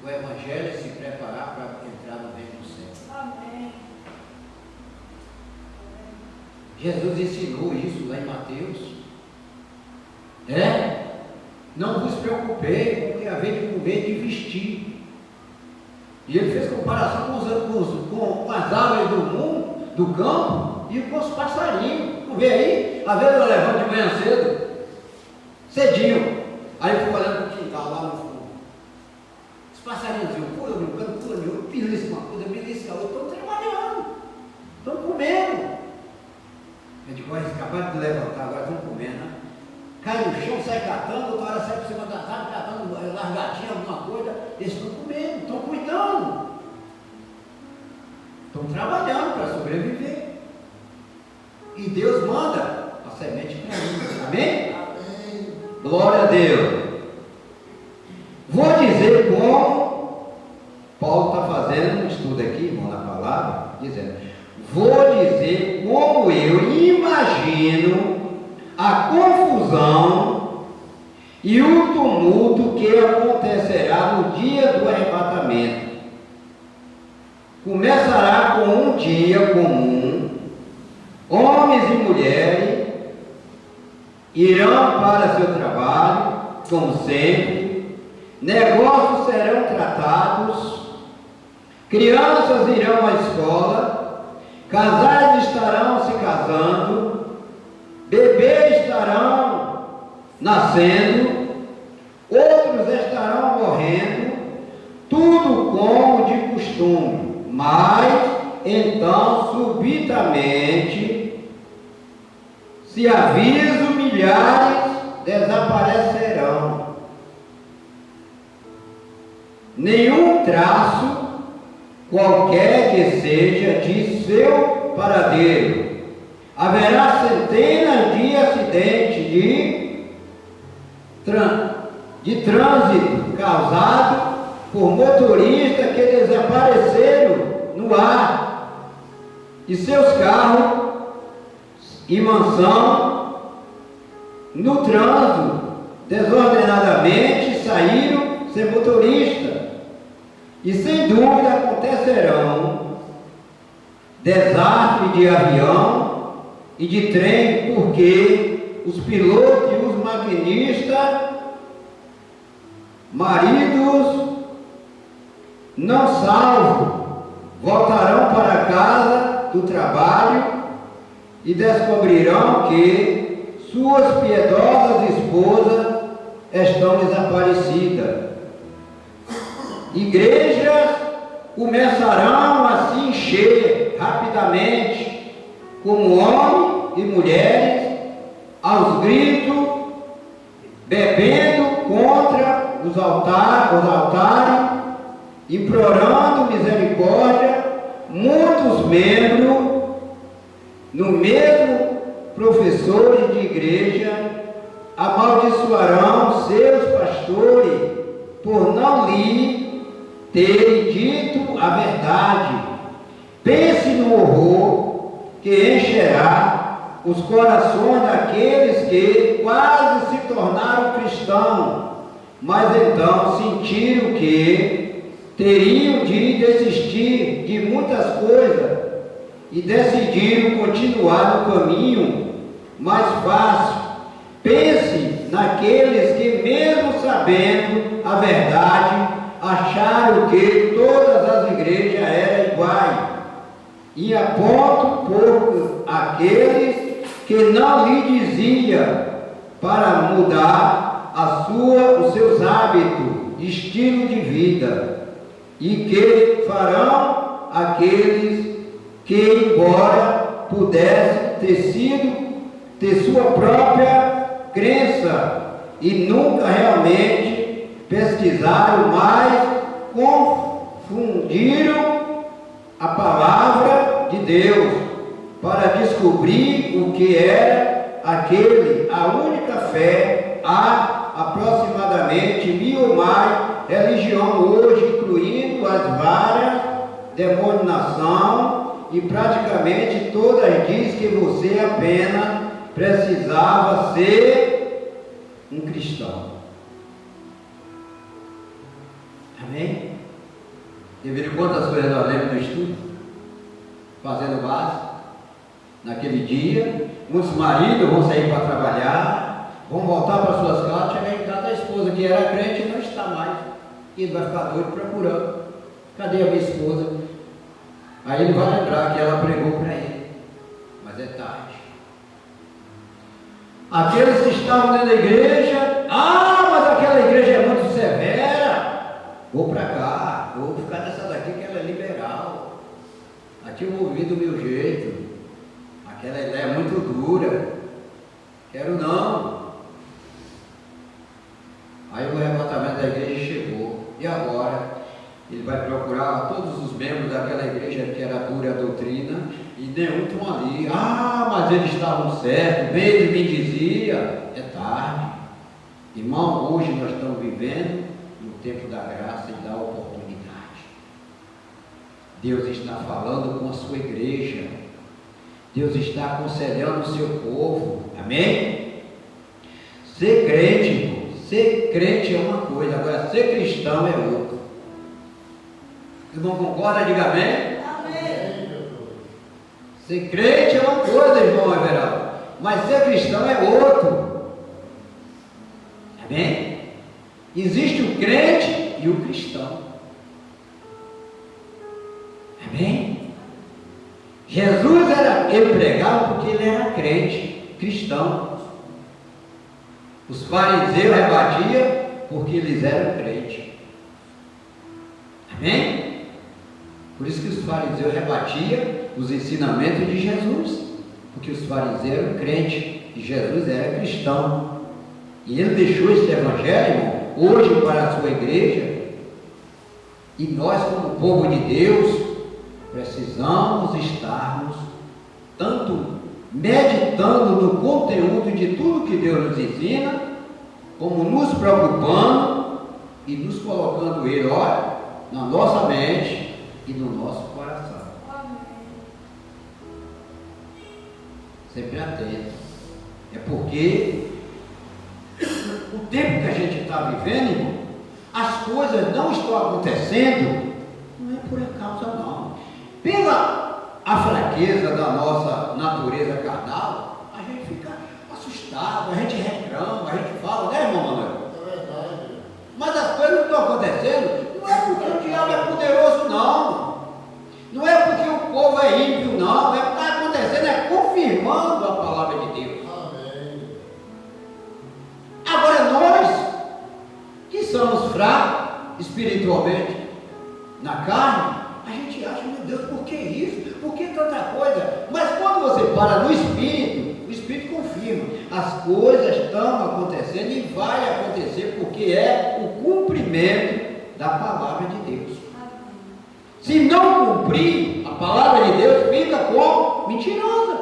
O Evangelho é se preparar para entrar no reino do céu. Amém. Jesus ensinou isso lá em Mateus. Não vos preocupei com o que haver de comer e de vestir. E ele fez comparação com as aves do mundo, do campo, e com os passarinhos. Não vê aí? Às vezes eu levanto de manhã cedo, cedinho. Aí eu fico olhando para o quintal lá no fundo. Os passarinhos, pula brincando, pula meu, belisca uma coisa, belisca outra, estão trabalhando, estão comendo. Eu digo, olha, eles acabaram de levantar, agora estão comendo, né? Cai no chão, sai catando, outra hora sai por cima da árvore, catando largadinha, alguma coisa. Eles estão comendo, estão cuidando. Estão trabalhando para sobreviver. E Deus manda a semente para eles. Amém? Amém. Glória a Deus. Vou dizer como Paulo está fazendo um estudo aqui, irmão, na palavra, dizendo, vou dizer como eu imagino a confusão e o tumulto que acontecerá no dia do arrebatamento. Começará com um dia comum, homens e mulheres irão para seu trabalho, como sempre, negócios serão tratados, crianças irão à escola, casais estarão se casando, bebês estarão nascendo, outros estarão morrendo, tudo como de costume, mas então subitamente, se aviso, milhares desaparecerão. Nenhum traço qualquer que seja de seu paradeiro. Haverá centenas de acidentes de trânsito causados por motoristas que desapareceram no ar e seus carros e mansão no trânsito desordenadamente saíram ser motorista. E sem dúvida acontecerão desastres de avião e de trem, porque os pilotos e os maquinistas, maridos não salvos, voltarão para casa do trabalho e descobrirão que suas piedosas esposas estão desaparecidas. Igrejas começarão a se encher rapidamente, como homens e mulheres, aos gritos, bebendo contra os altares, implorando misericórdia. Muitos membros, no mesmo professores de igreja, amaldiçoarão seus pastores por não lhe terem dito a verdade. Pense no horror que encherá os corações daqueles que quase se tornaram cristãos, mas então sentiram que teriam de desistir de muitas coisas e decidiram continuar no caminho mais fácil. Pense naqueles que, mesmo sabendo a verdade, acharam que todas as igrejas eram iguais, e aponto por aqueles que não lhe dizia para mudar os seus hábitos, estilo de vida, e que farão aqueles que, embora pudessem ter sua própria crença e nunca realmente pesquisaram, mas confundiram a palavra de Deus para descobrir o que era a única fé, há aproximadamente 1000 ou mais religiões hoje, incluindo as várias denominações, e praticamente todas dizem que você apenas precisava ser um cristão. Amém? Devido quantas coisas nós lemos no estudo, fazendo base, naquele dia, muitos maridos vão sair para trabalhar, vão voltar para suas casas, chegar em casa, a esposa que era crente não está mais, e ele vai ficar doido procurando, cadê a minha esposa? Aí ele vai lembrar que ela pregou para ele, mas é tarde. Aqueles que estavam dentro da igreja, mas aquela igreja é muito severa, vou para cá, vou ficar nessa daqui que ela é liberal, aqui eu vou ouvir do meu jeito, aquela ideia é muito dura, quero não. Aí o arrebatamento da igreja chegou, e agora? Ele vai procurar todos os membros daquela igreja que era dura a doutrina, e nenhum estão ali. Mas eles estavam certos, bem ele me dizia. É tarde. Irmão, hoje nós estamos vivendo no tempo da graça e da oportunidade. Deus está falando com a sua igreja. Deus está aconselhando o seu povo. Amém? Ser crente, irmão, ser crente é uma coisa, agora ser cristão é outra. O irmão concorda? Diga amém. Amém. Ser crente é uma coisa, irmão Everaldo, mas ser cristão é outro. Amém? Existe o crente e o cristão. Amém? Jesus ele pregava porque ele era crente, cristão. Os fariseus rebatiam porque eles eram crentes. Amém? Por isso que os fariseus rebatiam os ensinamentos de Jesus, porque os fariseus eram crentes e Jesus era cristão. E ele deixou esse evangelho hoje para a sua igreja, e nós, como povo de Deus, precisamos estarmos tanto meditando no conteúdo de tudo que Deus nos ensina, como nos preocupando e nos colocando ele, olha, na nossa mente e no nosso coração. Sempre atento. É porque o tempo que a gente está vivendo, irmão, as coisas não estão acontecendo, não é por causa não. Pela a fraqueza da nossa natureza carnal, a gente fica assustado, a gente reclama, a gente fala, né, irmão Manuel? É verdade. Mas as coisas não estão acontecendo, não é porque o diabo é poderoso, não. Não é porque o povo é ímpio, não. É o que está acontecendo, é confirmando a palavra de Deus. Amém. Agora nós, que somos fracos espiritualmente, na carne, a gente acha, meu Deus, por que isso? Por que tanta coisa? Mas quando você para no Espírito, o Espírito confirma. As coisas estão acontecendo e vai acontecer porque é o cumprimento da palavra de Deus. Se não cumprir, a palavra de Deus fica como mentirosa.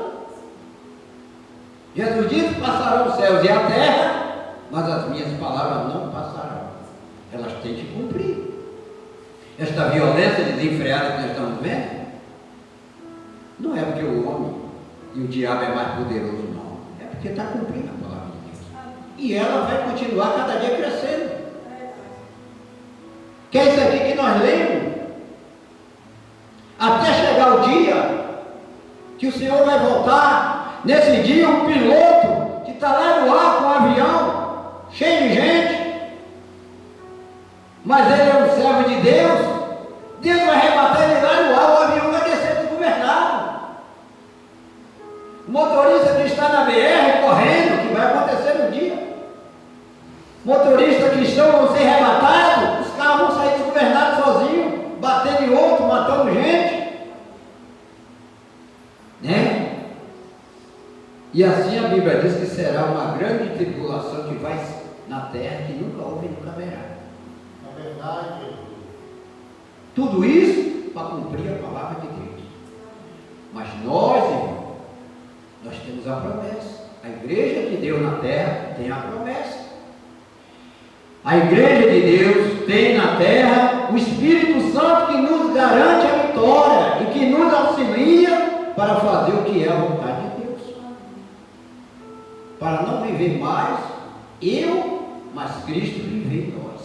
Jesus disse: passarão os céus e a terra, mas as minhas palavras não passarão. Elas têm que cumprir. Esta violência desenfreada que nós estamos vendo, não é porque o homem e o diabo é mais poderoso, não. É porque está cumprindo a palavra de Deus. E ela vai continuar cada dia crescendo. Que é isso aqui que nós lemos. Até chegar o dia que o Senhor vai voltar. Nesse dia, um piloto que está lá no ar com um avião cheio de gente, mas ele é um servo de Deus. Deus vai arrebatar ele lá no ar, o avião vai descer desgovernado. O motorista que está na BR correndo, que vai acontecer no dia. Motoristas cristãos vão ser arrebatados, os carros vão sair desgovernados sozinhos, batendo em outro, matando gente, né? E assim a Bíblia diz que será uma grande tribulação que vai na terra, que nunca houve e nunca haverá. É verdade. Tudo isso para cumprir a palavra de Deus. Mas nós, irmão, nós temos a promessa. A igreja de Deus na terra tem a promessa. A igreja de Deus tem na terra o Espírito Santo que nos garante a vitória e que nos auxilia para fazer o que é a vontade de Deus. Para não viver mais eu, mas Cristo viver em nós.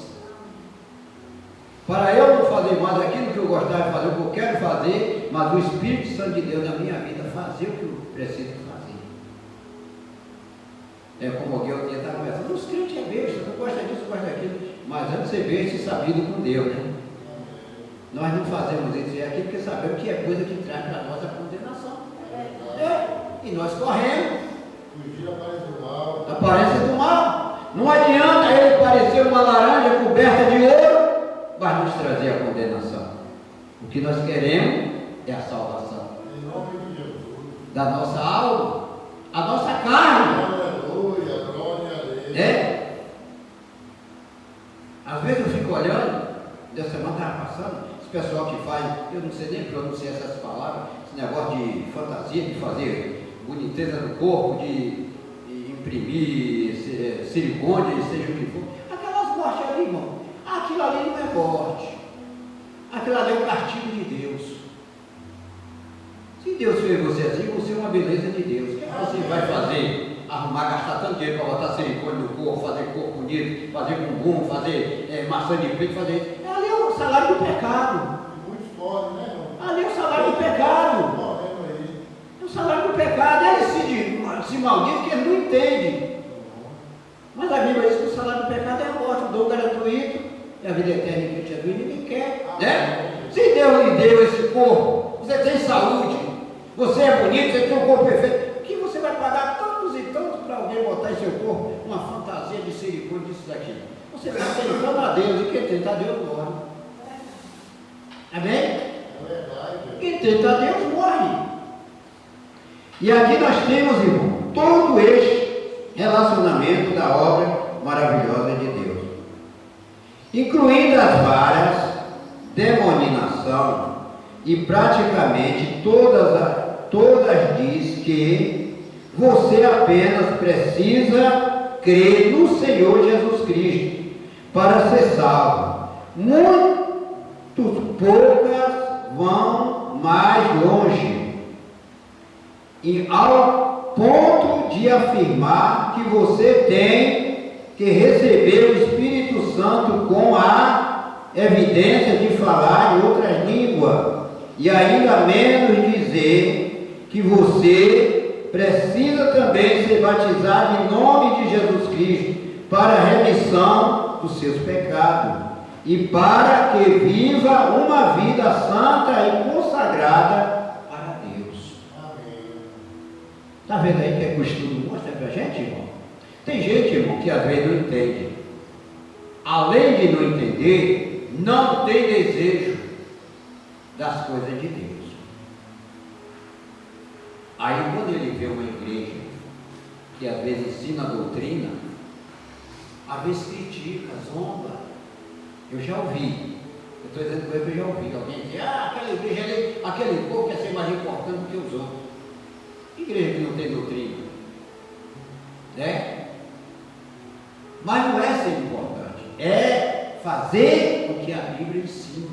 Para eu não fazer mais aquilo que eu gostava de fazer, o que eu quero fazer, mas o Espírito Santo de Deus na minha vida fazer o que eu preciso fazer. É como alguém outro dia estava conversando, os crentes é besta, não gosta disso, não gosta daquilo, mas antes de ser besta e sabido com Deus, né? Nós não fazemos isso aqui porque sabemos que é coisa que traz para nós a condenação. E nós corremos. Fugir da aparência do mal. Da aparência do mal. Não adianta ele parecer uma laranja coberta de ouro, mas nos trazer a condenação. O que nós queremos é a salvação. Em nome de Jesus. Da nossa alma, a nossa carne. Aleluia, glória a Deus. É? Às vezes eu fico olhando, dessa semana estava passando, esse pessoal que faz, eu não sei nem pronunciar essas palavras, esse negócio de fantasia, de fazer boniteza no corpo, de imprimir silicone, seja o que for. Aquelas mortes ali, irmão, aquilo ali não é morte. Aquilo ali é o castigo de Deus. Se Deus fez você assim, você é uma beleza de Deus. O que você vai fazer? Arrumar, gastar tanto dinheiro para botar silicone no corpo, fazer corpo bonito, fazer bumbum, fazer maçã de peito, fazer. Ali é o salário do pecado. Muitos podem, né, irmão? Ali é o salário do pecado. Morrendo aí. É o salário do pecado. Eles se maldizem que eles não entendem. Mas a Bíblia diz que o salário do pecado é a morte, o dom gratuito, e a vida eterna em Cristo Jesus ninguém quer. Né? Se Deus lhe deu esse corpo, você tem saúde, você é bonito, você tem um corpo perfeito, que você vai pagar tantos e tantos para alguém botar em seu corpo uma fantasia de silicone disso daqui? Você está tentando a Deus, e quem tenta a Deus morre. Amém? É verdade. Quem tenta a Deus morre. E aqui nós temos, irmão, todo este relacionamento da obra maravilhosa de Deus, incluindo as varas, demoninação e praticamente todas diz que você apenas precisa crer no Senhor Jesus Cristo para ser salvo. Muito poucas vão mais longe e ao ponto de afirmar que você tem que receber o Espírito Santo com a evidência de falar em outras línguas, e ainda menos dizer que você precisa também ser batizado em nome de Jesus Cristo para a remissão dos seus pecados e para que viva uma vida santa e consagrada para Deus. Amém. Está vendo aí que é costume mostra para a gente, irmão? Tem gente, irmão, que às vezes não entende. Além de não entender, não tem desejo das coisas de Deus. Aí quando ele vê uma igreja que às vezes ensina a doutrina, às vezes critica, zomba. Eu já ouvi, eu estou dizendo que eu já ouvi alguém dizer, aquela igreja ali, aquele povo quer ser mais importante do que os outros. Igreja que não tem doutrina, né? Mas não é ser importante, é fazer o que a Bíblia ensina.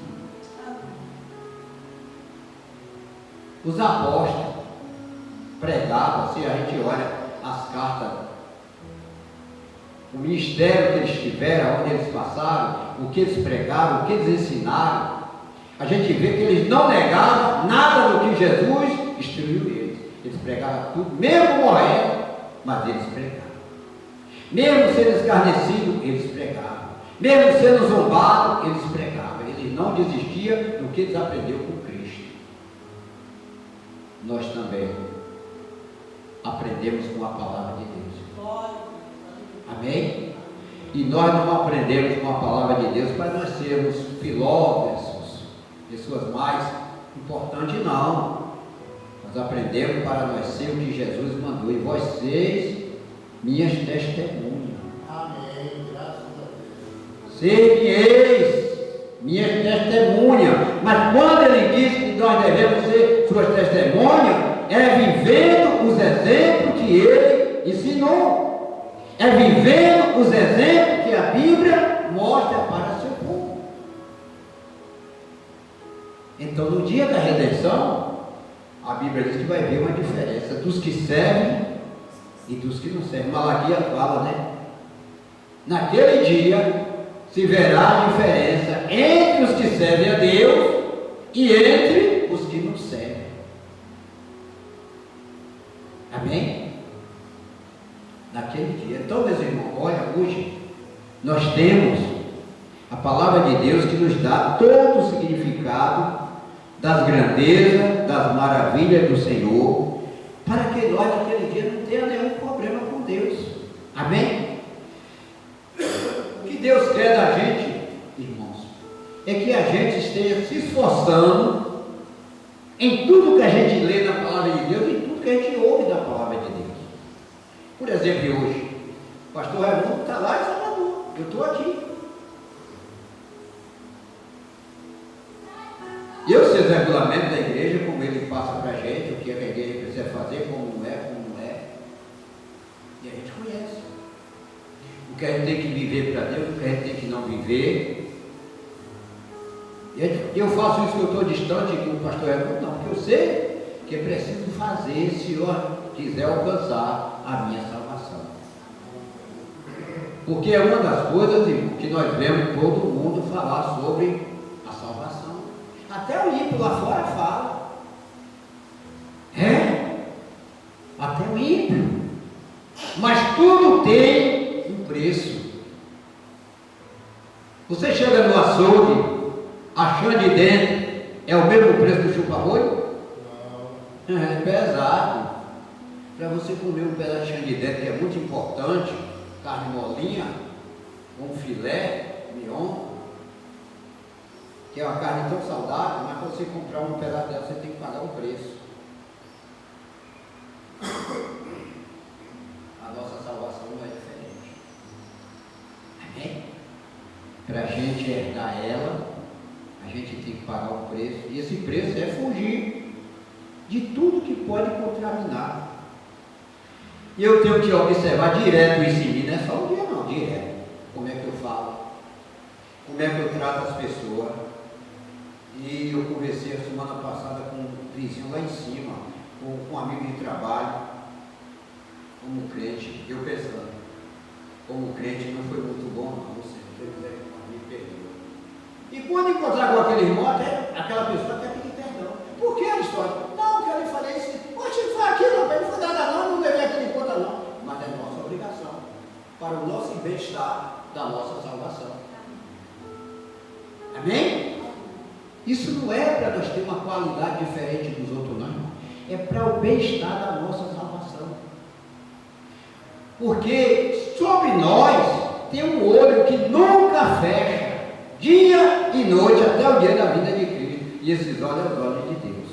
Os apóstolos pregavam, se a gente olha as cartas, o ministério que eles tiveram, onde eles passaram, o que eles pregaram, o que eles ensinaram, a gente vê que eles não negavam nada do que Jesus instruiu eles. Eles pregavam tudo, mesmo morrendo, mas eles pregavam. Mesmo sendo escarnecidos, eles pregavam. Mesmo sendo zombados, eles pregavam. Eles não desistiam do que eles aprenderam com Cristo. Nós também aprendemos com a palavra de Deus. Amém? E nós não aprendemos com a palavra de Deus para nós sermos filósofos, pessoas mais importantes, não. Nós aprendemos para nós ser o que Jesus mandou. E vocês, minhas testemunhas. Amém. Graças a Deus. Ser-me-eis minhas testemunhas. Mas quando ele diz que nós devemos ser suas testemunhas, é vivendo os exemplos que ele ensinou. É vivendo os exemplos que a Bíblia mostra para seu povo. Então, no dia da redenção, a Bíblia diz que vai haver uma diferença dos que servem e dos que não servem. Malaquias fala, né? Naquele dia se verá a diferença entre os que servem a Deus e entre os que não servem. Amém? Naquele dia. Então, meus irmãos, olha, hoje nós temos a palavra de Deus que nos dá todo o significado das grandezas, das maravilhas do Senhor, para que nós naquele dia não tenha nenhum problema com Deus. Amém? O que Deus quer da gente, irmãos, é que a gente esteja se esforçando em tudo que a gente lê na palavra de Deus, em tudo que a gente ouve da palavra de Deus. Por exemplo, hoje, o pastor Raimundo está lá em Salvador, eu estou aqui. Eu sei os regulamentos da igreja, como ele passa para a gente, o que a igreja precisa fazer, como não é, e a gente conhece. O que a gente tem que viver para Deus, o que a gente tem que não viver. E eu faço isso que eu estou distante do pastor Raimundo, não, porque eu sei que é preciso fazer se eu quiser alcançar a minha salvação. Porque é uma das coisas, irmão, que nós vemos todo mundo falar sobre a salvação. Até o ímpio lá fora fala. Até o ímpio. Mas tudo tem um preço. Você chega no açougue, achando de dentro, é o mesmo preço do chupa-rolho? Não. É pesado. Para você comer um pedacinho de dentro, que é muito importante, carne molinha, um filé mignon, que é uma carne tão saudável, mas para você comprar um pedaço dela, você tem que pagar um preço. A nossa salvação não é diferente. Amém? Para a gente herdar ela, a gente tem que pagar um preço, e esse preço é fugir de tudo que pode contaminar. E eu tenho que observar direto isso em mim, não é só um dia não, direto. Como é que eu falo, como é que eu trato as pessoas. E eu conversei a semana passada com um vizinho lá em cima, com um amigo de trabalho, como crente, eu pensando, como crente não foi muito bom não, se eu quiser me perdoa. E quando encontrar com aquele irmão, até aquela pessoa até pedir perdão. Por que, Aristóteles? Não, que eu lhe falei isso. Poxa, ele foi aquilo, não foi nada não levei aquilo em conta não. Mas é nossa obrigação, para o nosso bem-estar da nossa salvação. Amém? Isso não é para nós ter uma qualidade diferente dos outros, não. É para o bem-estar da nossa salvação. Porque sobre nós tem um olho que nunca fecha, dia e noite, até o dia da vida de Cristo. E esses olhos são os olhos de Deus.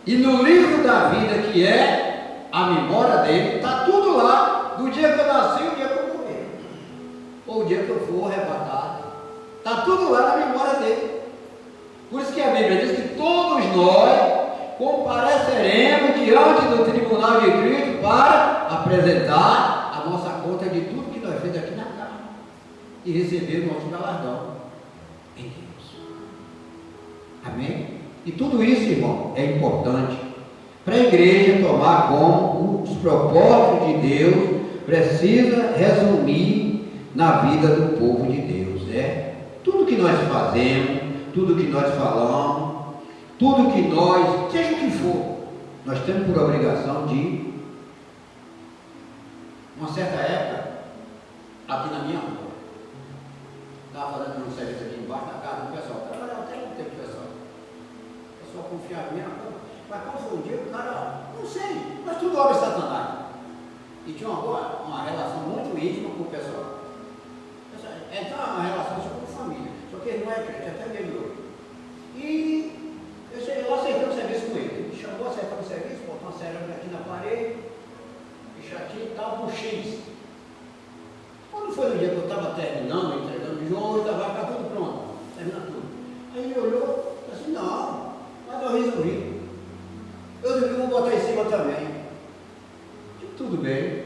E no livro da vida, que é a memória dele, está tudo lá, do dia que eu nasci, o dia que eu morrer, ou o dia que eu for arrebatado. Está tudo lá na memória dele. Por isso que a Bíblia diz que todos nós compareceremos diante do tribunal de Cristo para apresentar a nossa conta de tudo que nós fizemos aqui na terra e receber o nosso galardão em Deus. Amém? E tudo isso, irmão, é importante para a igreja tomar como os propósitos de Deus precisa resumir na vida do povo de Deus. Tudo que nós fazemos, tudo que nós falamos, tudo que nós, seja o que for, nós temos por obrigação de, uma certa época, aqui na minha rua, estava fazendo um serviço aqui embaixo da casa do pessoal, trabalhava até um tempo pessoal, o pessoal confiava em mim, mas qual foi um dia o cara, não sei, mas tudo obra de Satanás, e tinha uma relação muito íntima com o pessoal. Então é uma relação só com família, só que ele não é crente, até melhor. E eu aceitei o serviço com ele. Ele me chamou, aceitou o serviço, botou uma cerâmica aqui na parede, e chatinho e tal, puxei isso. Quando foi no dia que eu estava terminando, entregando, João, vai ficar tudo pronto, termina tudo. Aí ele olhou e disse assim, não, mas eu resolvi. Eu vou botar em cima também. Tipo, tudo bem.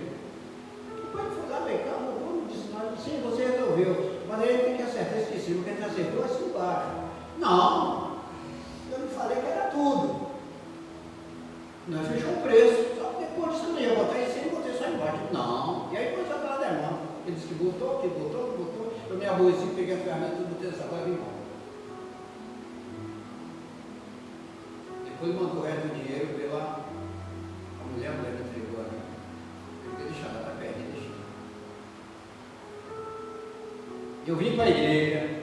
Depois ele foi lá, vem cá, sim, você resolveu, mas aí tem que acertar esse de cima, porque ele acertou esse de baixo. Não, eu lhe falei que era tudo. Nós fechou o preço, só que depois disso eu não ia botar em cima e botei só embaixo. Não, e aí começou aquela demanda. Ele disse que botou, eu me aborreci, peguei a ferramenta, tudo, botei essa coisa e vim embora. Depois mandou o resto do dinheiro pela a mulher me entregou ali. Eu fiquei deixado, ela está perdida. Eu vim para a igreja,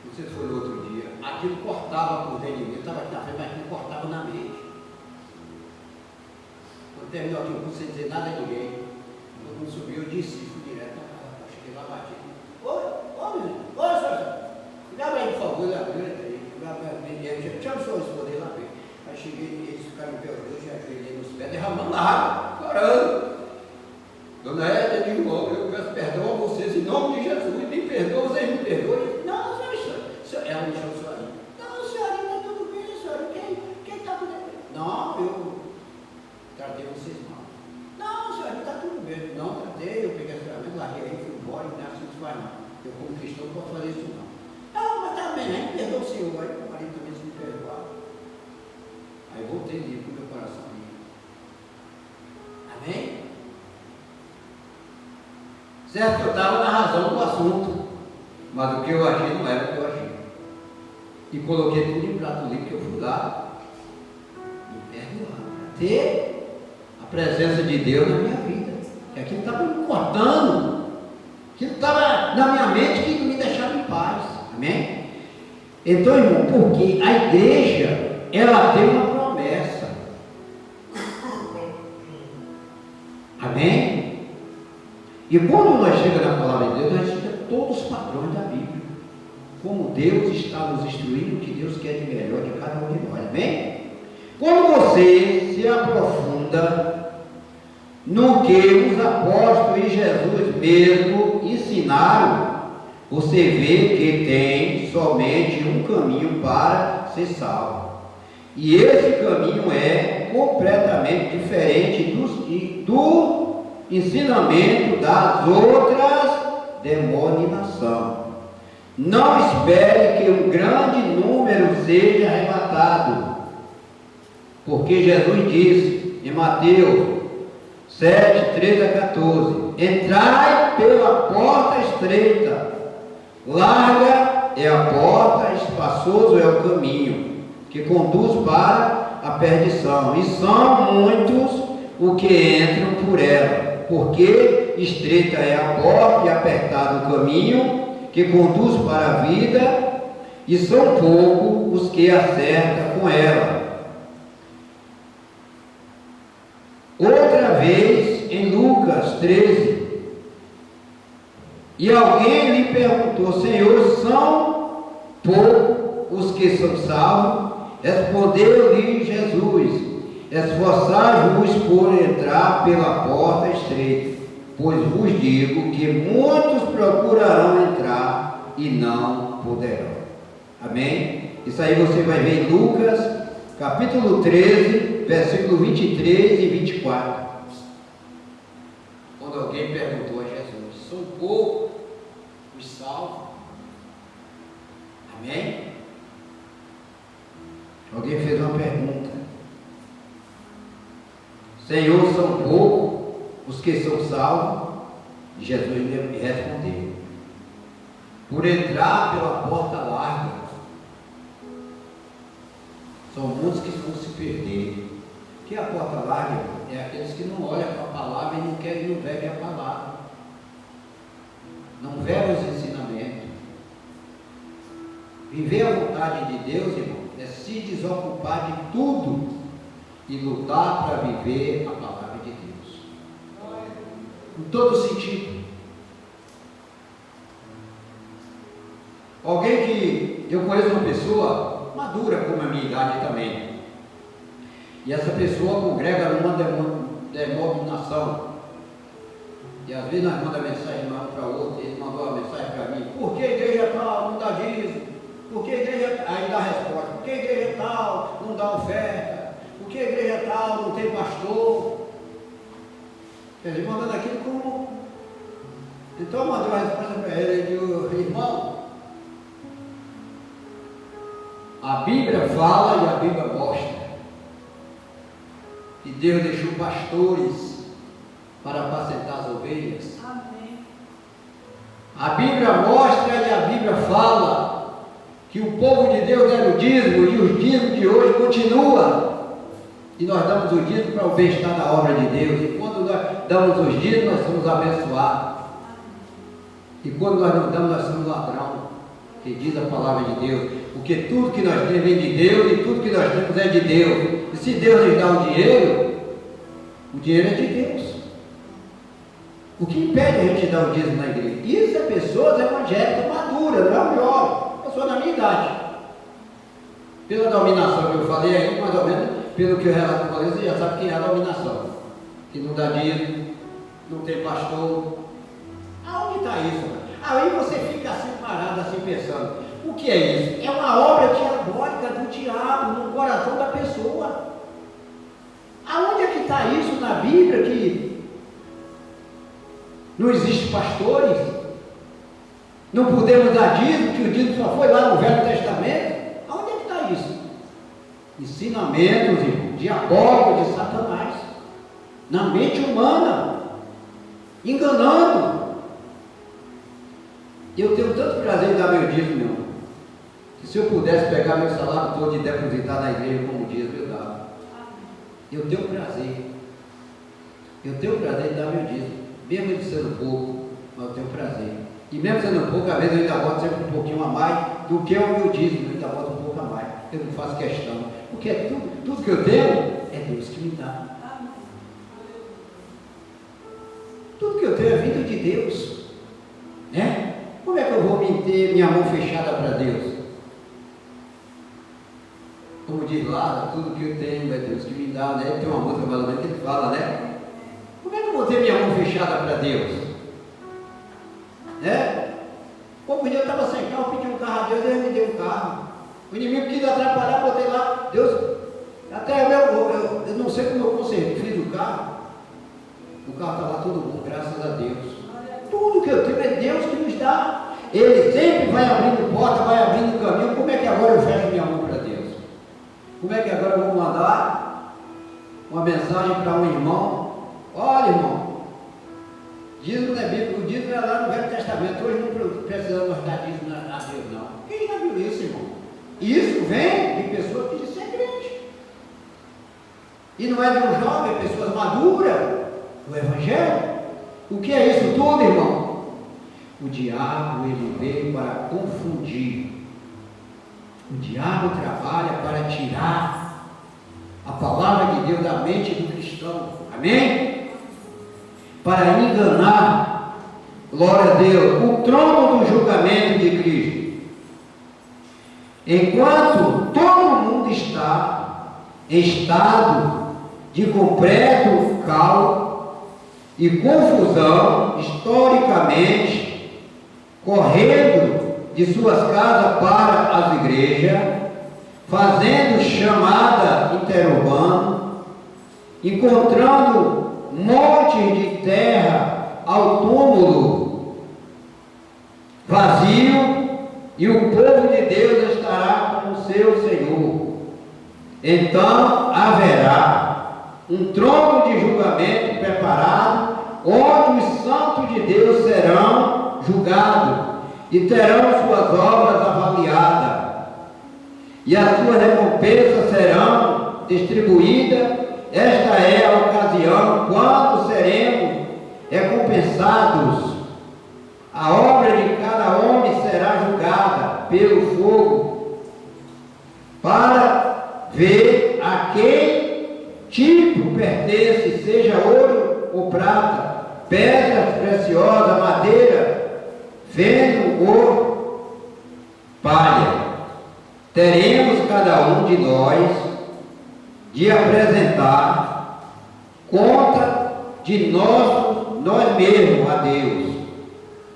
não sei se foi no outro dia, aquilo cortava por dentro de mim, eu estava aqui na frente, mas aquilo cortava na mente. Quando terminou aquilo, não sem dizer nada a ninguém, quando subiu, eu disse, fui direto na casa, cheguei lá, bati. Ô menino, senhor, me abre aí, por favor, ele abriu, entrei, chama o senhor esposa lá ver. Aí cheguei, eles ficaram em pé, eu já ajoelhei nos pés, derramando água, chorando. Dona Edna de João, eu peço perdão a vocês em nome de Jesus, me perdoa, vocês me perdoem. Não, senhora, ela me chamou de senhorinha. Não, senhorinha, está tudo bem, senhora, quem está tudo bem? Não, eu tratei vocês mal. Não, senhorinha, está tudo bem. Não, tratei, eu peguei a ferramenta, larguei aí, fui embora, e não é assim que faz não. Eu como cristão não posso fazer isso não. Não, mas está bem, né? Perdoa o senhor, aí o marido também se me perdoar. Aí voltei livre para o meu coração. Amém? Certo que eu estava na razão do assunto, mas o que eu agi não era o que eu agi. E coloquei tudo em prato limpo, que eu fui lá me perdoar, para ter a presença de Deus na minha vida. Que aquilo estava me cortando, aquilo estava na minha mente que não me deixava em paz. Amém? Então, irmão, porque a igreja, ela tem uma promessa. Amém? E quando nós chegamos na palavra de Deus, nós chegamos todos os padrões da Bíblia. Como Deus está nos instruindo o que Deus quer de melhor de cada um de nós. Amém? Quando você se aprofunda no que os apóstolos e Jesus mesmo ensinaram, você vê que tem somente um caminho para ser salvo. E esse caminho é completamente diferente do ensinamento das outras denominações. Não espere que um grande número seja arrebatado, porque Jesus disse em Mateus 7, 13 a 14: entrai pela porta estreita. Larga é a porta, espaçoso é o caminho que conduz para a perdição, e são muitos os que entram por ela, porque estreita é a porta e apertado o caminho que conduz para a vida, e são poucos os que acertam com ela. Outra vez em Lucas 13, e alguém lhe perguntou: Senhor, são poucos os que são salvos? Respondeu-lhe Jesus: esforçai-vos por entrar pela porta estreita, pois vos digo que muitos procurarão entrar e não poderão. Amém? Isso aí você vai ver em Lucas, capítulo 13, versículo 23 e 24. Quando alguém perguntou a Jesus: são poucos os salvos? Amém? Alguém fez uma pergunta: Senhor, são poucos os que são salvos? E Jesus lhe respondeu: por entrar pela porta larga, são muitos que vão se perder. Que a porta larga é aqueles que não olham para a palavra e não querem, não vivem a palavra, não vivem os ensinamentos. Viver a vontade de Deus, irmão, é se desocupar de tudo e lutar para viver a palavra de Deus, em todo sentido. Alguém que eu conheço, uma pessoa madura como a minha idade também, e essa pessoa congrega numa denominação, e às vezes nós mandamos mensagem de um para o outro, ele mandou uma mensagem para mim: por que a igreja tal não dá dízimo? Por que a igreja, aí dá a resposta: por que a igreja tal não dá oferta? Por que a igreja tal não tem pastor? Ele mandando aquilo como. Então eu mandei uma resposta para ele, ele disse: irmão, a Bíblia fala e a Bíblia mostra que Deus deixou pastores para apacentar as ovelhas. Amém. A Bíblia mostra e a Bíblia fala que o povo de Deus era o dízimo, e o dízimo de hoje continua. E nós damos o dízimo para o bem-estar da obra de Deus. E quando nós damos os dízimos, nós somos abençoados. E quando nós não damos, nós somos ladrão, que diz a palavra de Deus. Porque tudo que nós temos vem de Deus, e tudo que nós temos é de Deus. E se Deus nos dá o dinheiro é de Deus. O que impede a gente dar o dízimo na igreja? Isso é pessoas evangélicas maduras, não é um jovem. Pessoa da minha idade. Pela dominação que eu falei aí, mais ou menos, pelo que eu relato com você já sabe que é a dominação. Que não dá dízimo, não tem pastor. Aonde está isso? Aí você fica assim parado, assim pensando: o que é isso? É uma obra diabólica do diabo no coração da pessoa. Aonde é que está isso na Bíblia, que não existe pastores? Não podemos dar dízimo, que o dízimo só foi lá no Velho Testamento? Aonde é que está isso? Ensinamentos, irmão, diabólicos de Satanás, na mente humana, enganando. Eu tenho tanto prazer em dar meu dízimo, meu irmão, que se eu pudesse pegar meu salário todo e depositar na igreja como dízimo, eu dava. Eu tenho prazer. Eu tenho prazer em dar meu dízimo, mesmo ele sendo pouco, mas eu tenho prazer. E mesmo sendo pouco, às vezes eu ainda boto sempre um pouquinho a mais do que o meu dízimo, eu ainda boto um pouco a mais. Eu não faço questão, porque tudo que eu tenho é Deus que me dá. Tudo que eu tenho é vindo de Deus, né? Como é que eu vou ter minha mão fechada para Deus? Como diz lá, tudo que eu tenho é Deus que me dá, né? Tem uma música mais ou menos que ele fala, né? Como é que eu vou ter minha mão fechada para Deus? Né? Como eu estava sem carro, pedi um carro a Deus, Deus me deu um carro. O inimigo quis atrapalhar, botei lá, Deus, até eu não sei como eu consertei, fiz o carro está lá tudo bom, graças a Deus. Tudo que eu tenho é Deus que nos dá. Ele sempre vai abrindo porta, vai abrindo caminho. Como é que agora eu fecho minha mão para Deus? Como é que agora eu vou mandar uma mensagem para um irmão? Olha, irmão, dízimo não é bíblico, o dízimo é lá no Velho Testamento. Hoje não precisamos dar dízimo a Deus, não. Quem já viu isso, irmão? Isso vem de pessoas que dizem ser crente. E não é de um jovem, é pessoas maduras do Evangelho. O que é isso tudo, irmão? O diabo, ele veio para confundir. O diabo trabalha para tirar a palavra de Deus da mente do cristão. Amém? Para enganar, glória a Deus, o trono do julgamento de Cristo. Enquanto todo mundo está em estado de completo caos e confusão, historicamente, correndo de suas casas para as igrejas, fazendo chamada interurbana, encontrando montes de terra ao túmulo vazio, e o povo de Deus estará com o seu Senhor. Então haverá um trono de julgamento preparado, onde os santos de Deus serão julgados e terão suas obras avaliadas, e as suas recompensas serão distribuídas. Esta é a ocasião quando seremos recompensados. A obra de cada homem será julgada pelo fogo, para ver a quem tipo pertence, seja ouro ou prata, pedras preciosas, madeira, feno ou palha. Teremos cada um de nós de apresentar conta de nós mesmos a Deus.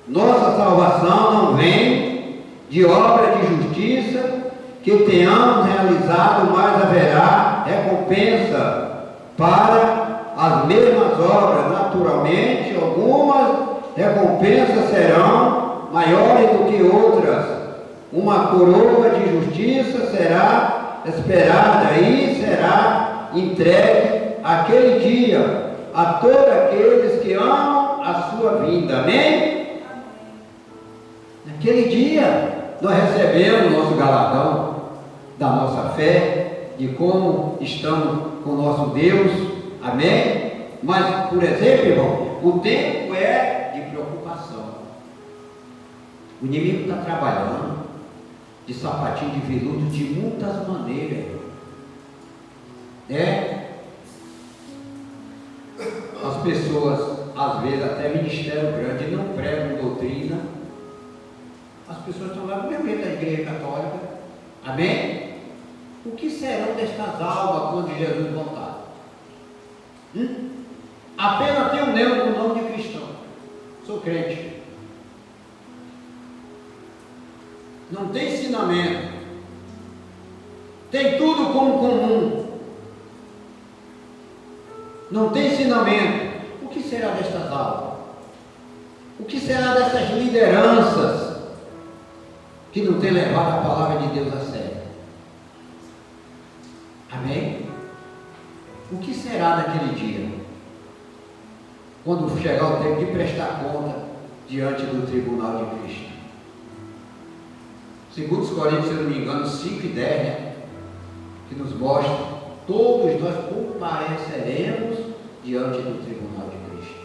Nossa salvação não vem de obra de justiça que tenhamos realizado, mas haverá recompensa para as mesmas obras. Naturalmente, algumas recompensas serão maiores do que outras. Uma coroa de justiça será esperada e será entregue aquele dia a todos aqueles que amam a sua vinda. Amém? Naquele dia nós recebemos o nosso galardão da nossa fé, de como estamos com o nosso Deus. Amém? Mas, por exemplo, irmão, o tempo é de preocupação. O inimigo está trabalhando de sapatinho de veludo de muitas maneiras. As pessoas, às vezes, até ministério grande, não pregam doutrina. As pessoas estão lá no mesmo jeito da igreja católica. Amém? O que serão destas almas quando Jesus voltar? Apenas tem um neuro com o nome de cristão. Sou crente. Não tem ensinamento. Tem tudo como comum. Não tem ensinamento. O que será destas almas? O que será dessas lideranças que não tem levado a palavra de Deus a sério? Amém? O que será naquele dia? Quando chegar o tempo de prestar conta diante do tribunal de Cristo. Segundo os Coríntios, se eu não me engano, 5 e 10, né? Que nos mostra, todos nós compareceremos diante do tribunal de Cristo,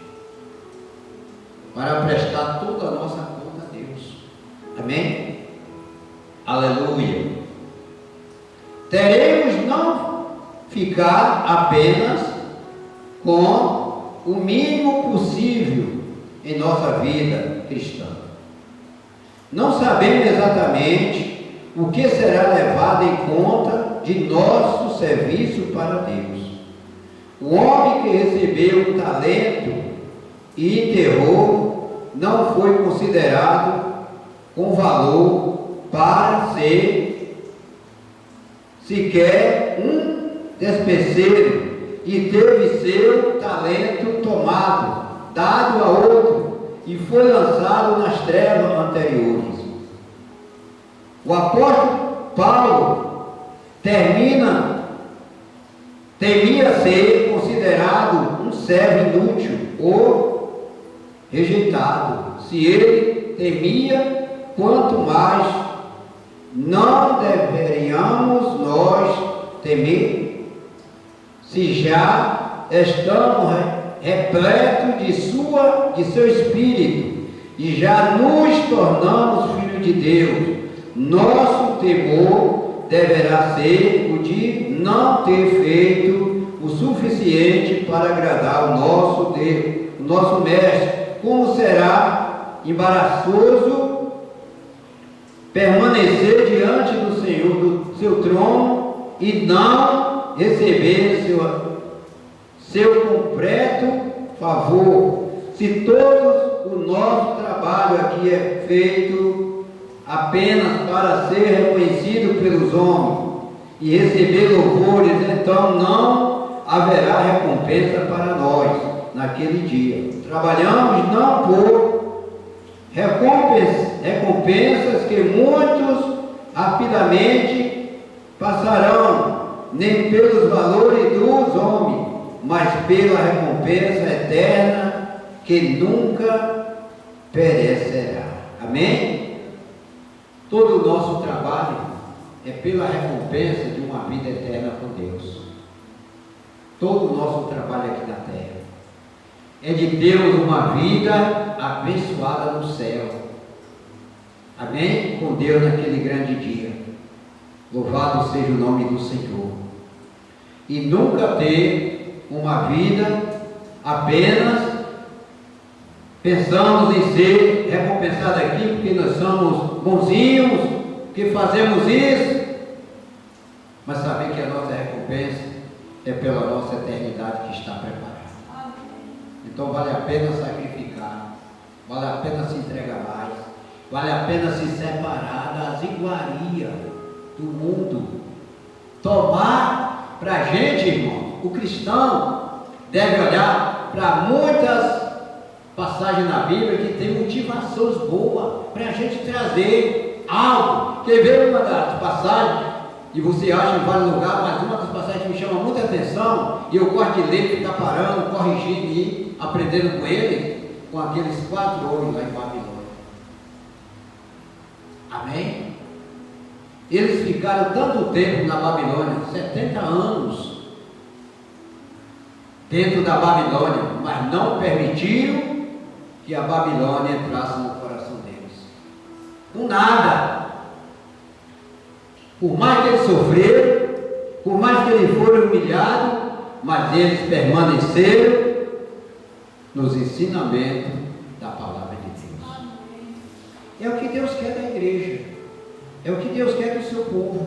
para prestar toda a nossa conta a Deus. Amém? Aleluia. Teremos não ficar apenas com o mínimo possível em nossa vida cristã. Não sabemos exatamente o que será levado em conta de nosso serviço para Deus. O homem que recebeu um talento e enterrou não foi considerado com valor para ser sequer um despenseiro, e teve seu talento tomado, dado a outro, e foi lançado nas trevas anteriores. O apóstolo Paulo temia ser considerado um servo inútil ou rejeitado. Se ele temia, quanto mais não deveríamos nós temer, se já estamos repletos de seu Espírito e já nos tornamos filhos de Deus. Nosso temor deverá ser o de não ter feito o suficiente para agradar o nosso Deus, o nosso Mestre. Como será embaraçoso permanecer diante do Senhor, do seu trono, e não receber seu completo favor. Se todo o nosso trabalho aqui é feito apenas para ser reconhecido pelos homens e receber louvores, então não haverá recompensa para nós naquele dia. Trabalhamos não por recompensas que muitos rapidamente passarão, nem pelos valores dos homens, mas pela recompensa eterna que nunca perecerá. Amém? Todo o nosso trabalho é pela recompensa de uma vida eterna com Deus. Todo o nosso trabalho aqui na terra é de termos uma vida abençoada no céu. Amém? Com Deus naquele grande dia. Louvado seja o nome do Senhor. E nunca ter uma vida apenas pensamos em ser recompensados aqui porque nós somos bonzinhos, que fazemos isso, mas saber que a nossa recompensa é pela nossa eternidade que está preparada. Então vale a pena sacrificar, vale a pena se entregar mais, vale a pena se separar das iguarias do mundo. Tomar para a gente, irmão, o cristão deve olhar para muitas passagens na Bíblia que tem motivações boas para a gente trazer algo. Quer ver uma das passagens, e você acha em vários lugares, mas uma das passagens que me chama muita atenção, e eu gosto de ler, ficar parando, corrigindo e aprendendo com ele, com aqueles 4 homens lá em Babilônia. Amém? Eles ficaram tanto tempo na Babilônia, 70 anos, dentro da Babilônia, mas não permitiram que a Babilônia entrasse no coração deles. Com nada. Por mais que eles sofreram, por mais que eles foram humilhados, mas eles permaneceram nos ensinamentos da palavra de Deus. É o que Deus quer da igreja. É o que Deus quer do seu povo.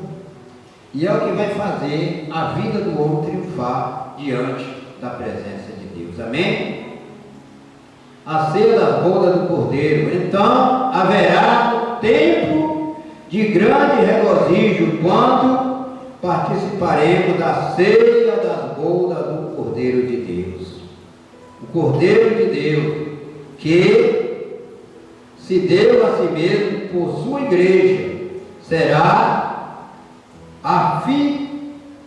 E é o que vai fazer a vida do homem triunfar diante da presença de Deus. Amém? A ceia das bodas do Cordeiro. Então haverá tempo de grande regozijo quando participaremos da ceia das bodas do Cordeiro de Deus. O Cordeiro de Deus que se deu a si mesmo por sua igreja será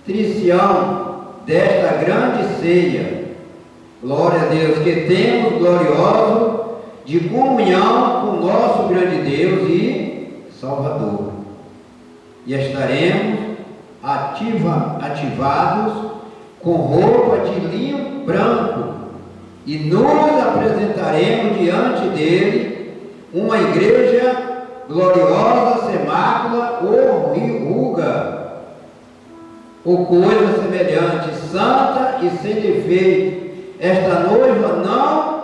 anfitrião desta grande ceia. Glória a Deus, que temos glorioso de comunhão com o nosso grande Deus e Salvador. E estaremos ativados com roupa de linho branco e nos apresentaremos diante dele uma igreja gloriosa, sem mácula ou ruga ou coisa semelhante, santa e sem defeito. Esta noiva não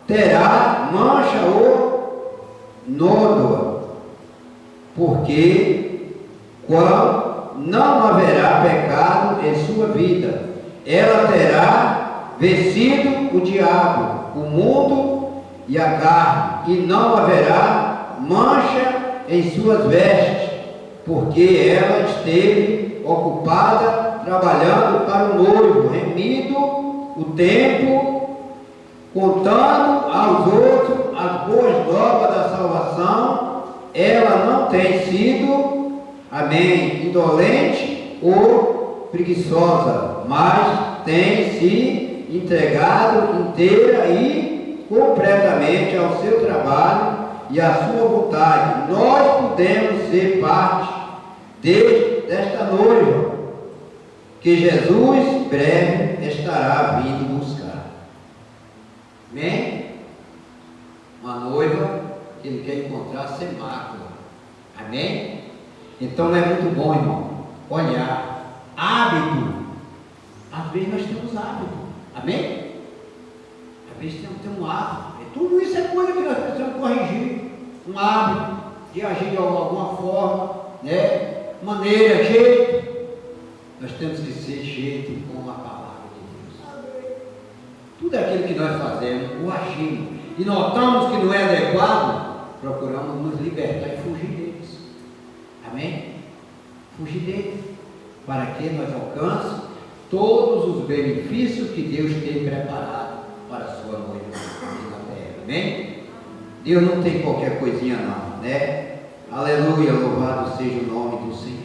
terá mancha ou nódoa, porque não haverá pecado em sua vida. Ela terá vencido o diabo, o mundo e a carne, e não haverá mancha em suas vestes, porque ela esteve ocupada trabalhando para o noivo, remido o tempo, contando aos outros as boas novas da salvação. Ela não tem sido, amém, indolente ou preguiçosa, mas tem se entregado inteira e completamente ao seu trabalho e à sua vontade. Nós podemos ser parte desta noiva que Jesus breve estará vindo buscar. Amém? Uma noiva que ele quer encontrar sem mácula. Amém? Então não é muito bom, irmão, olhar hábito. Às vezes nós temos hábito. Amém? Às vezes tem um hábito. Tudo isso é coisa que nós precisamos corrigir. Um hábito de agir de alguma forma, né? Maneira, jeito. Nós temos que ser jeito com a palavra de Deus. Tudo aquilo que nós fazemos ou agimos e notamos que não é adequado, procuramos nos libertar e fugir deles. Amém? Fugir deles, para que nós alcancemos todos os benefícios que Deus tem preparado para a sua noiva aqui na terra. Amém? Deus não tem qualquer coisinha não, né? Aleluia, louvado seja o nome do Senhor.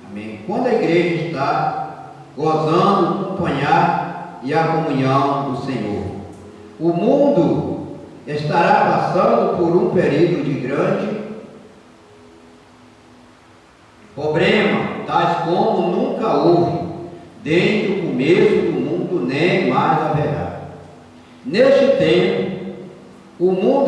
Amém? Quando a igreja está gozando o acompanhar e a comunhão do Senhor, o mundo estará passando por um período de grande problema, tais como nunca houve, desde o começo do mundo, nem mais haverá. Neste tempo, o mundo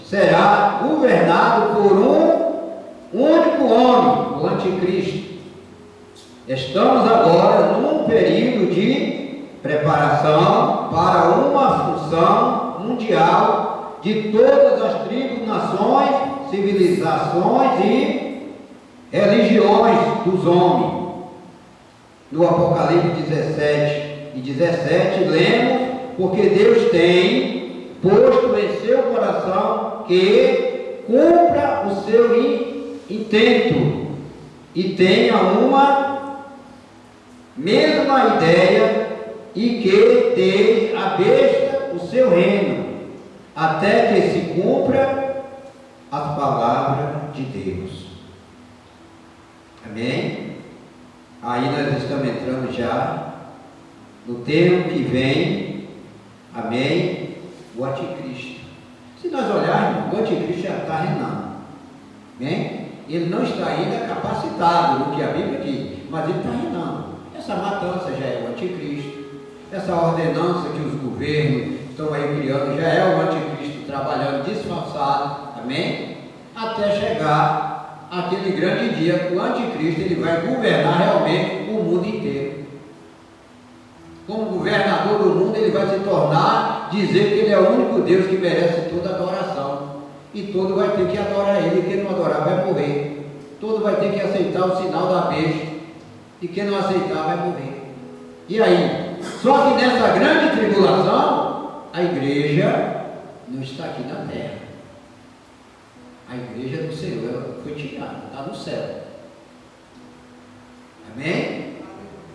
será governado por um único homem, o anticristo. Estamos agora num período de preparação para uma função mundial de todas as tribos, nações, civilizações e religiões dos homens. No Apocalipse 17 e 17 lemos: porque Deus tem posto em seu coração que cumpra o seu intento e tenha uma mesma ideia e que dê à besta o seu reino, até que se cumpra as palavras de Deus. Amém? Aí nós estamos entrando já no termo que vem, amém? O anticristo. Se nós olharmos, o anticristo já está reinando. Amém? Ele não está ainda capacitado no que a Bíblia diz, mas ele está reinando. Essa matança já é o anticristo. Essa ordenança que os governos estão aí criando já é o anticristo trabalhando disfarçado. Amém? Até chegar aquele grande dia que o anticristo ele vai governar realmente o mundo inteiro. Como governador do mundo, ele vai se tornar, dizer que ele é o único Deus que merece toda adoração. E todo vai ter que adorar ele, quem não adorar vai morrer. Todo vai ter que aceitar o sinal da besta. E quem não aceitar vai morrer. E aí? Só que nessa grande tribulação, a igreja não está aqui na terra. A igreja do Senhor foi tirada, está no céu. Amém?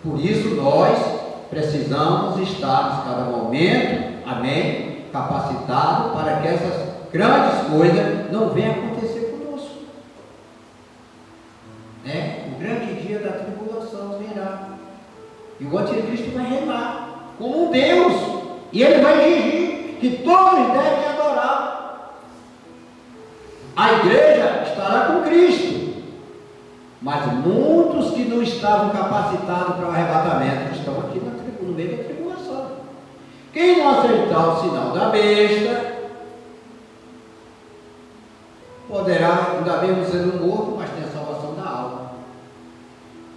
Por isso nós precisamos estar cada momento, amém, capacitados para que essas grandes coisas não venham acontecer conosco. Né? O grande dia da tribulação virá. E o anticristo vai reinar como um Deus. E ele vai exigir que todos devem adorar. A igreja estará com Cristo. Mas muitos que não estavam capacitados para o arrebatamento estão aqui no meio da tribulação. Quem não aceitar o sinal da besta poderá, ainda mesmo sendo morto, mas tem a salvação da alma.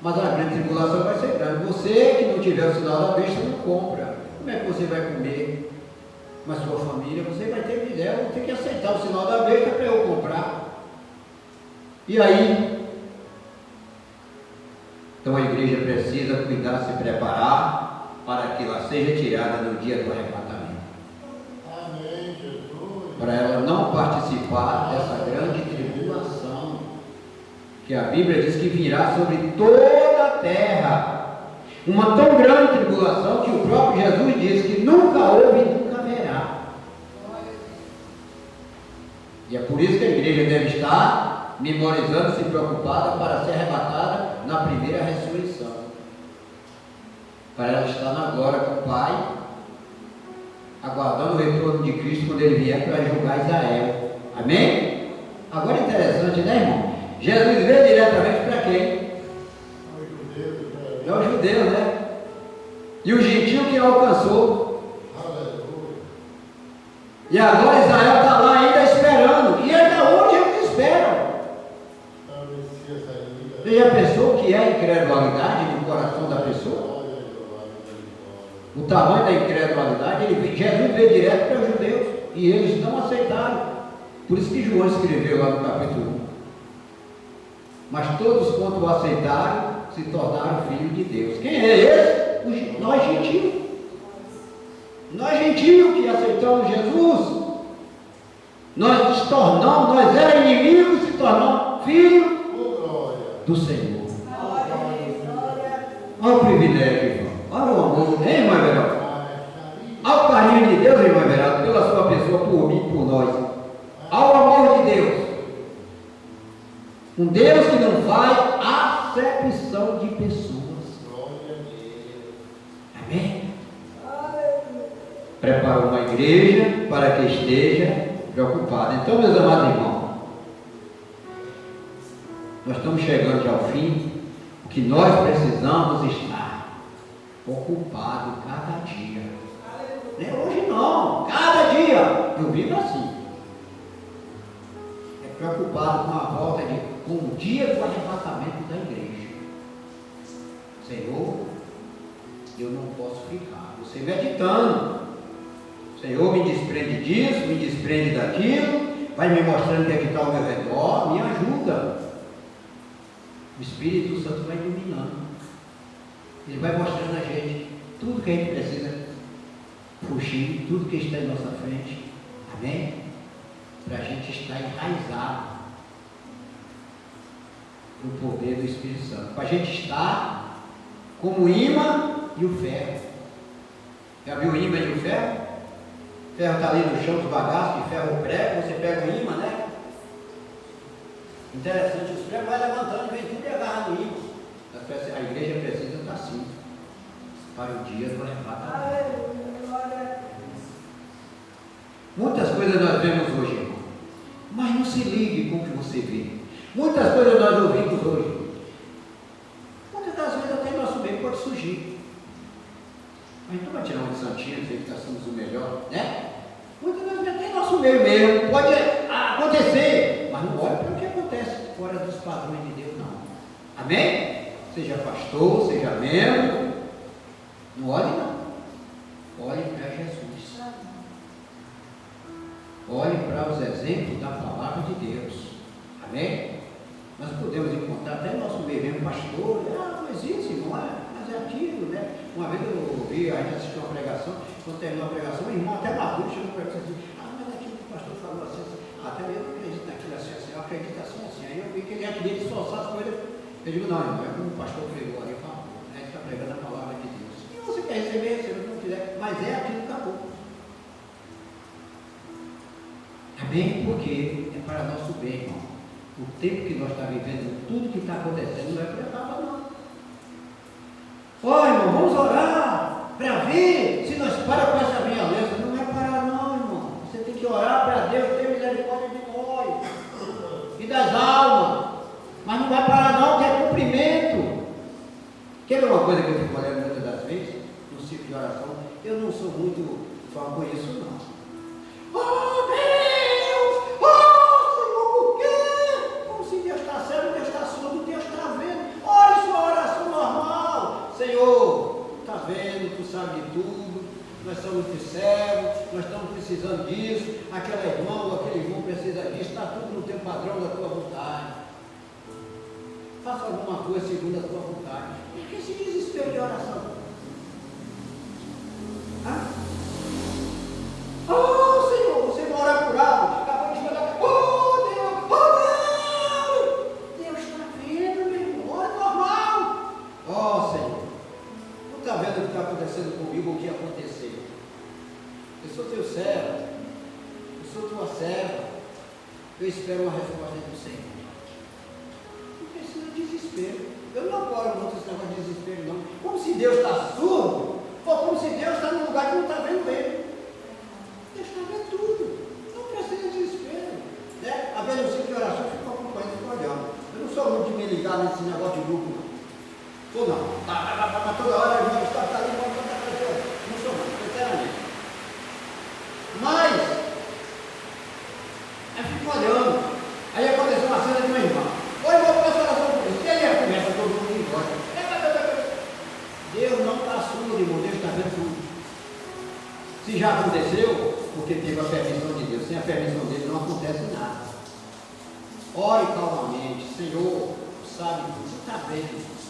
Mas a grande tribulação vai ser grande. Você que não tiver o sinal da besta não compra. Como é que você vai comer? Mas sua família, você vai ter que ideia, vou ter que aceitar o sinal da besta para eu comprar. E aí? Então a igreja precisa cuidar, se preparar para que ela seja tirada no dia do arrebatamento. Amém, Jesus. Para ela não participar dessa grande tribulação que a Bíblia diz que virá sobre toda a terra. Uma tão grande tribulação que o próprio Jesus diz que nunca houve e nunca haverá. E é por isso que a igreja deve estar memorizando, se preocupada para ser arrebatada na primeira ressurreição. Para ela estar agora com o Pai, aguardando o retorno de Cristo quando ele vier para julgar Israel. Amém? Agora é interessante, né, irmão? Jesus veio diretamente para quem? É o judeu, né? E o gentio que alcançou. E agora Israel está lá ainda esperando. E ainda hoje eles esperam. Você já pensou o que é a incredulidade no coração da pessoa? O tamanho da incredulidade, Jesus veio direto para os judeus e eles não aceitaram. Por isso que João escreveu lá no capítulo 1. Mas todos quanto o aceitaram, se tornaram filhos de Deus. Quem é esse? Nós gentios. Nós gentios que aceitamos Jesus. Nós nos tornamos, nós éramos inimigos, se tornamos filhos do Senhor. Olha o privilégio, irmão. Olha o amor, hein, irmão Everaldo? Olha o carinho de Deus, irmão Everaldo, pela sua pessoa, por mim e por nós. Olha o amor de Deus. Um Deus que não faz acepção de pessoas. Amém? Preparou uma igreja para que esteja preocupada. Então, meus amados irmãos, nós estamos chegando já ao fim. O que nós precisamos estar ocupado cada dia. Não é hoje não, cada dia. Eu vivo assim. É preocupado com a volta com o dia do arrebatamento da igreja. Senhor, eu não posso ficar. Você meditando. Senhor, me desprende disso, me desprende daquilo, vai me mostrando o que é que está ao meu redor, me ajuda. O Espírito Santo vai iluminando. Ele vai mostrando a gente tudo que a gente precisa fugir, tudo que está em nossa frente. Amém? Para a gente estar enraizado no poder do Espírito Santo. Para a gente estar como o ímã e o ferro. Já viu o ímã e o ferro? O ferro está ali no chão dos bagaços, de ferro prego, você pega o ímã, né? Interessante, os pregos vai levantando e vem tudo e agarra no ímã. A igreja precisa estar assim, para o dia do arrebatamento. Muitas coisas nós vemos hoje, irmão, mas não se ligue com o que você vê. Muitas coisas nós ouvimos hoje. Muitas das vezes até nosso meio pode surgir. A gente não vai tirar um de santinho, dizer que nós somos o melhor, né? Muitas das vezes até nosso meio mesmo pode acontecer, mas não olhe para o que acontece fora dos padrões de Deus, não. Amém? Seja pastor, seja membro, não olhe não. Olhe para Jesus. Olhe para os exemplos da palavra de Deus. Amém? Nós podemos encontrar até nosso meio mesmo pastor, mas isso não é, mas é aquilo, né? Uma vez eu ouvi, a gente assistiu uma pregação, quando terminou a pregação, o irmão até maduro chegou para mim e disse assim, mas aquilo que o pastor falou assim, até eu não acredito naquilo assim, eu acredito assim. Aí eu vi que ele já queria disfarçar as coisas. Eu digo, não, irmão, é como o pastor pregou ali, falou, a gente está pregando a palavra de Deus. Se você quer receber, receba, se não quiser, mas é aquilo que acabou. Amém? Porque é para nosso bem, irmão. O tempo que nós estamos vivendo, tudo que está acontecendo não é para acabar, não. Ó, irmão, vamos orar para ver se nós paramos com essa violência. Não é parar, não, irmão. Você tem que orar para Deus ter misericórdia de nós e das almas. Mas não vai parar, não, que é cumprimento. Quer ver uma coisa que eu fico olhando muitas das vezes, no ciclo de oração? Eu não sou muito fã com isso, não. Oh, Deus! Oh, Senhor, por quê? Como se Deus está cego, Deus está surdo, Deus está vendo. Ore sua oração normal. Senhor, tu está vendo, tu sabe de tudo. Nós somos de cegos, nós estamos precisando disso. Aquela irmã ou aquele irmão precisa disso. Está tudo no teu padrão da tua vontade. Faça alguma coisa segundo a tua vontade. Por que esse desespero de oração? Oh, Senhor, você vai orar por algo. Acabou de falar. Oh, Deus, oh, Deus está vendo, meu irmão. É normal. Oh, Senhor, não está vendo o que está acontecendo comigo, o que aconteceu? Eu sou teu servo. Eu sou tua serva. Eu espero uma resposta do Senhor. Desespero. Eu não apoio muito esse negócio de desespero, não. Como se Deus está surdo, ou como se Deus está num lugar que não está vendo ele. Testamento tudo. Não precisa de desespero. Né? Às vezes eu sinto que oração, eu fico acompanhando, fico olhando. Eu não sou muito de me ligar nesse negócio de grupo, não. Ou não. Toda hora a gente está ali, não sou não, sinceramente. Mas, eu fico olhando. Aí aconteceu uma cena de uma irmã. Oi, vou passar oração por isso. E aí começa todo mundo ir embora. Deus não está surdo, irmão. Deus está vendo tudo. Se já aconteceu, porque teve a permissão de Deus. Sem a permissão dele não acontece nada. Ore calmamente. Senhor, sabe tudo. Você está vendo.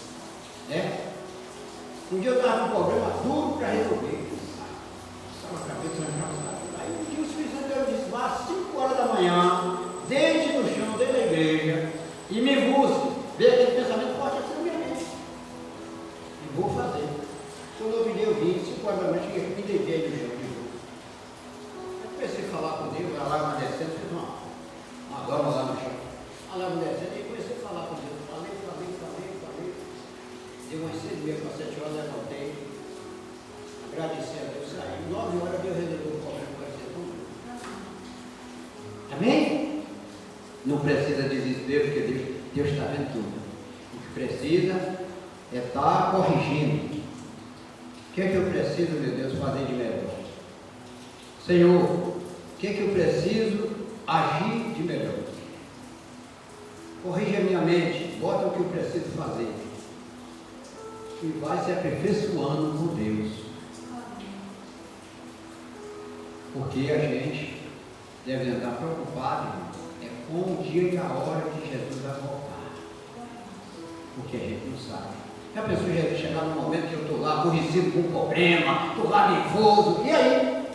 Né? Um dia eu estava com um problema duro para resolver. Estava a cabeça encaixada. Aí um dia o Espírito Santo Deus disse, vá às 5 horas da manhã, deite no chão dentro da igreja e me busque. Vê aquele pensamento forte assim na minha mente. E vou fazer. Quando eu vi, 5 horas da manhã, cheguei aqui, me deitei no chão de novo. Eu comecei a falar com Deus, a lágrima descendo, fiz uma doma lá no chão. A lágrima descendo, e comecei a falar com Deus. Falei. Deu umas 6h30 para 7 horas, levantei, agradeci a Deus, saí. 9 horas Deus resolveu o problema que vai ser tudo. Amém? Não precisa de desespero, porque Deus está vendo tudo. O que precisa é estar corrigindo. O que é que eu preciso, meu Deus, fazer de melhor? Senhor, o que é que eu preciso agir de melhor? Corrija a minha mente, bota o que eu preciso fazer. E vai se aperfeiçoando com Deus. Porque a gente deve andar preocupado, é com o dia e a hora que Jesus vai voltar. Porque a gente não sabe. Já pensou Jesus chegar no momento que eu estou lá aborrecido com um problema, estou lá nervoso, e aí?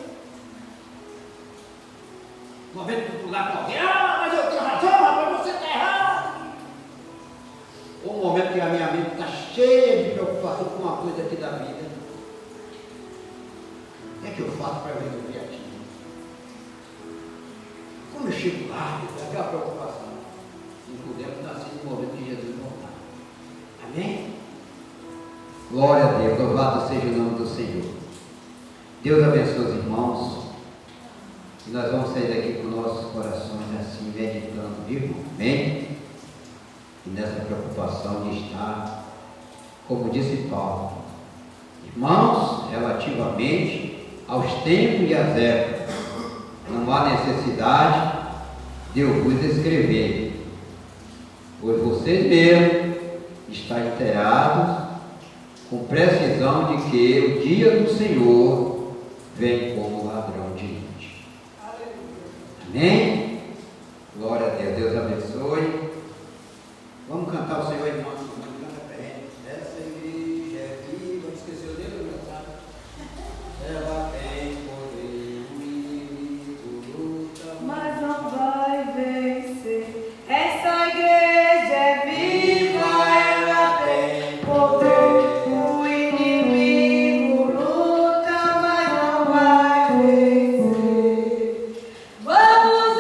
No momento que eu estou lá com alguém, mas eu tenho razão, rapaz, você está errado. Ou um momento que a minha mente está cheia de preocupação com uma coisa aqui da vida. O que é que eu faço para resolver aqui? Como eu chego lá, aquela preocupação. Não podemos estar assim no momento que Jesus voltar. Amém? Glória a Deus, louvado seja o nome do Senhor. Deus abençoe os irmãos. E nós vamos sair daqui com nossos corações assim, meditando, viu? Amém? E nessa preocupação de estar, como disse Paulo, irmãos, relativamente aos tempos e às épocas, não há necessidade de eu vos escrever, pois vocês mesmos estão inteirados com precisão de que o dia do Senhor vem como ladrão de noite. Amém? Glória a Deus, Deus abençoe. Vamos cantar o Senhor, irmão. Canta para ele. Essa igreja é viva. Esqueceu dele, meu sabe? Ela tem poder, o inimigo luta, Mas não vai vencer. Essa igreja é viva, ela tem poder. O inimigo luta, mas não vai vencer. Vamos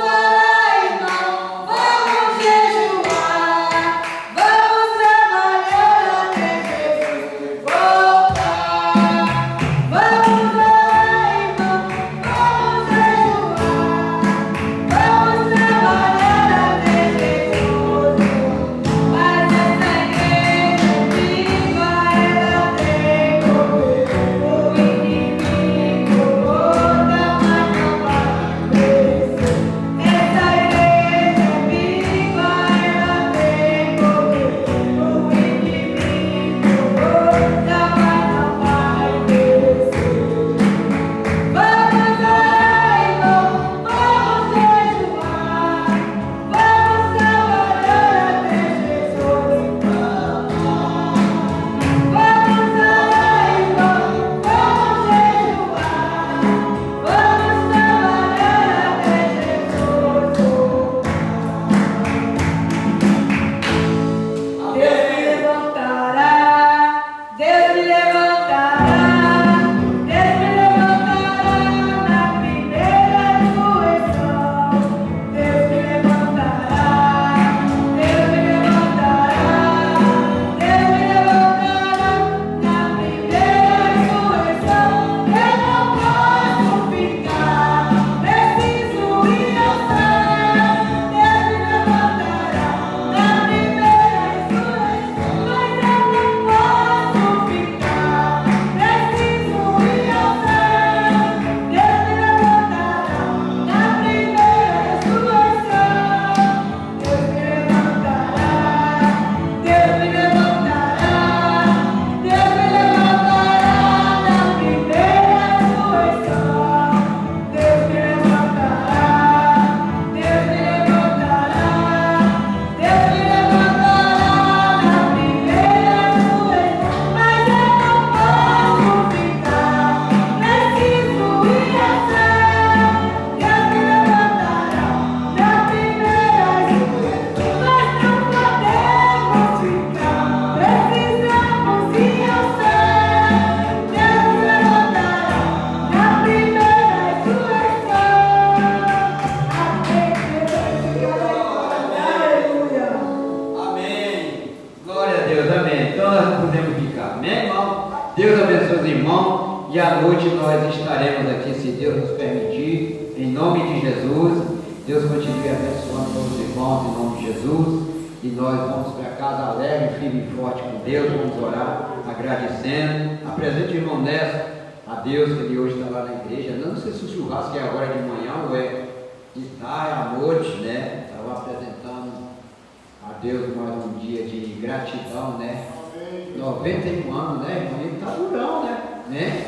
E à noite nós estaremos aqui, se Deus nos permitir, em nome de Jesus. Deus continue abençoando todos os irmãos, em nome de Jesus. E nós vamos para casa alegre, firme e forte com Deus. Vamos orar, agradecendo. Apresente o irmão Néstor a Deus, que ele hoje está lá na igreja. Não sei se o churrasco é agora de manhã ou é de tarde, à noite, né? Estava apresentando a Deus mais um dia de gratidão, né? 91 anos, né, irmão? Ele está durão, né?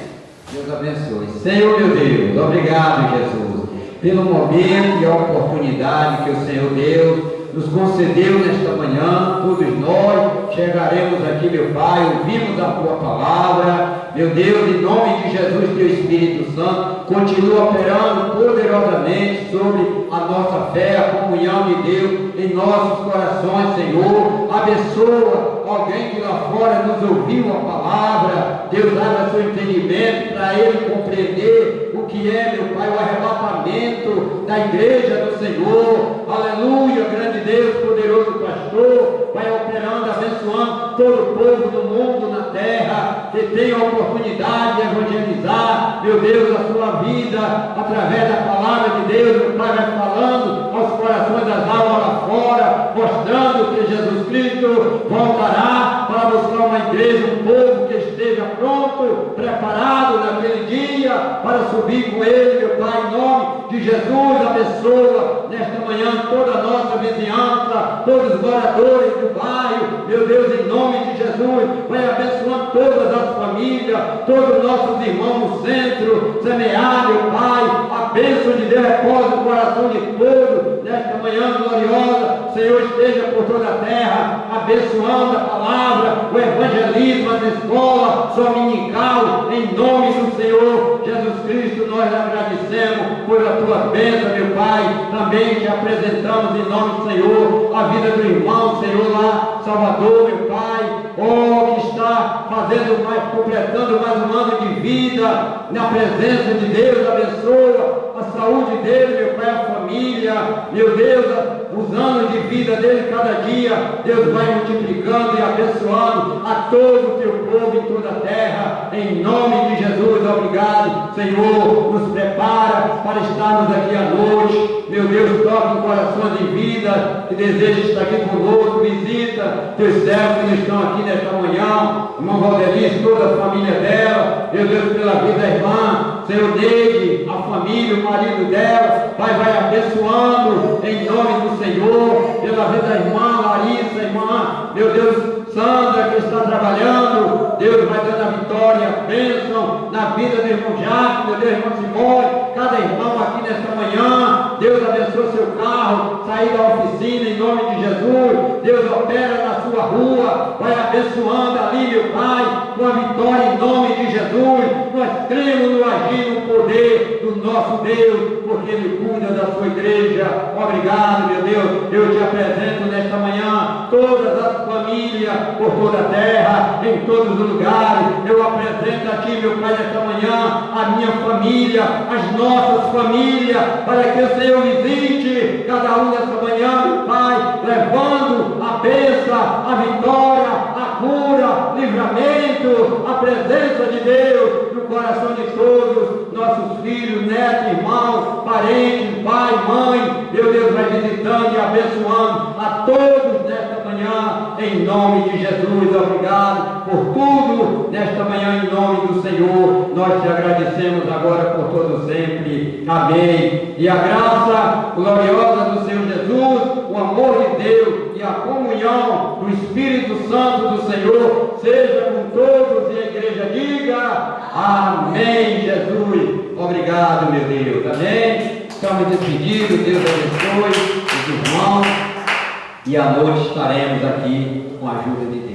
Deus abençoe. Senhor, meu Deus, obrigado, Jesus, pelo momento e a oportunidade que o Senhor Deus nos concedeu nesta manhã. Todos nós chegaremos aqui, meu Pai, ouvimos a Tua palavra. Meu Deus, em nome de Jesus, Teu Espírito Santo continua operando poderosamente sobre a nossa fé, a comunhão de Deus em nossos corações, Senhor. Abençoa alguém que lá fora nos ouviu a palavra. Deus, abra seu entendimento para ele compreender o que é, meu Pai, o arrebatamento da igreja do Senhor. Aleluia, grande Deus, poderoso pastor, vai operando, abençoando todo o povo do mundo, na terra, que tem a oportunidade de evangelizar, meu Deus, a sua vida, através da palavra de Deus. Meu Pai vai falando aos corações das almas lá fora, mostrando que Jesus Cristo voltará para buscar uma igreja, um povo que esteja pronto, preparado naquele dia, para subir com ele, meu Pai, em nome de Jesus. Abençoa nesta manhã toda a nossa vizinhança, todos os moradores do bairro, meu Deus, em nome de Jesus. Vai abençoando todas as famílias, todos os nossos irmãos no centro, semear, meu Pai, a bênção de Deus repousa no coração de todos, nesta manhã gloriosa. O Senhor esteja por toda a terra, abençoando a palavra, o evangelismo, as escolas, dominical, em nome do Senhor Jesus Cristo. Nós agradecemos por a tua bênção, meu Pai. Também te apresentamos em nome do Senhor a vida do irmão, Senhor, lá Salvador, meu Pai, que está fazendo mais, completando mais um ano de vida na presença de Deus. Abençoa a saúde dele, meu Pai, a família, meu Deus, os anos de vida dele, cada dia Deus vai multiplicando e abençoando a todo o teu povo em toda a terra, em nome de Jesus. Obrigado, Senhor, nos prepara para estarmos aqui à noite, meu Deus. Toca em corações de vida que desejam estar aqui conosco. Visita teus servos que estão aqui nesta manhã, irmã Valdelice, toda a família dela, meu Deus, pela vida da irmã, Senhor, Neide, a família, o marido dela, Pai, vai abençoando em nome do Senhor, pela vida da irmã Larissa, irmã, meu Deus, Sandra, que está trabalhando. Deus vai dando a vitória, a bênção na vida do irmão Jacques, meu Deus, irmão Simone, cada irmão aqui nesta manhã. Deus abençoe seu carro, sair da oficina em nome de Jesus. Deus opera na sua rua, vai abençoando ali, meu Pai, com a vitória em nome de Jesus. Nós cremos no agir, no poder do nosso Deus, porque Ele cuida da sua igreja. Obrigado, meu Deus. Eu te apresento nesta manhã todas as famílias por toda a terra, em todos os lugares. Eu apresento a Ti, meu Pai, nesta manhã a minha família, as nossas famílias, para que o Senhor visite cada um nesta manhã, meu Pai, levando a bênção, a vitória, a cura, livramento, a presença de Deus no coração de todos, nossos filhos, netos, irmãos, parentes, pai, mãe. Meu Deus, vai visitando e abençoando a todos nesta manhã, em nome de Jesus. Obrigado por tudo nesta manhã, em nome do Senhor. Nós te agradecemos agora por todo sempre. Amém. E a graça gloriosa do Senhor Jesus, o amor de Deus e a comunhão do Espírito Santo do Senhor seja com todos, e a igreja diga amém, Jesus. Obrigado, meu Deus. Amém. Estamos despedidos. Deus abençoe os irmãos, e à noite estaremos aqui com a ajuda de Deus.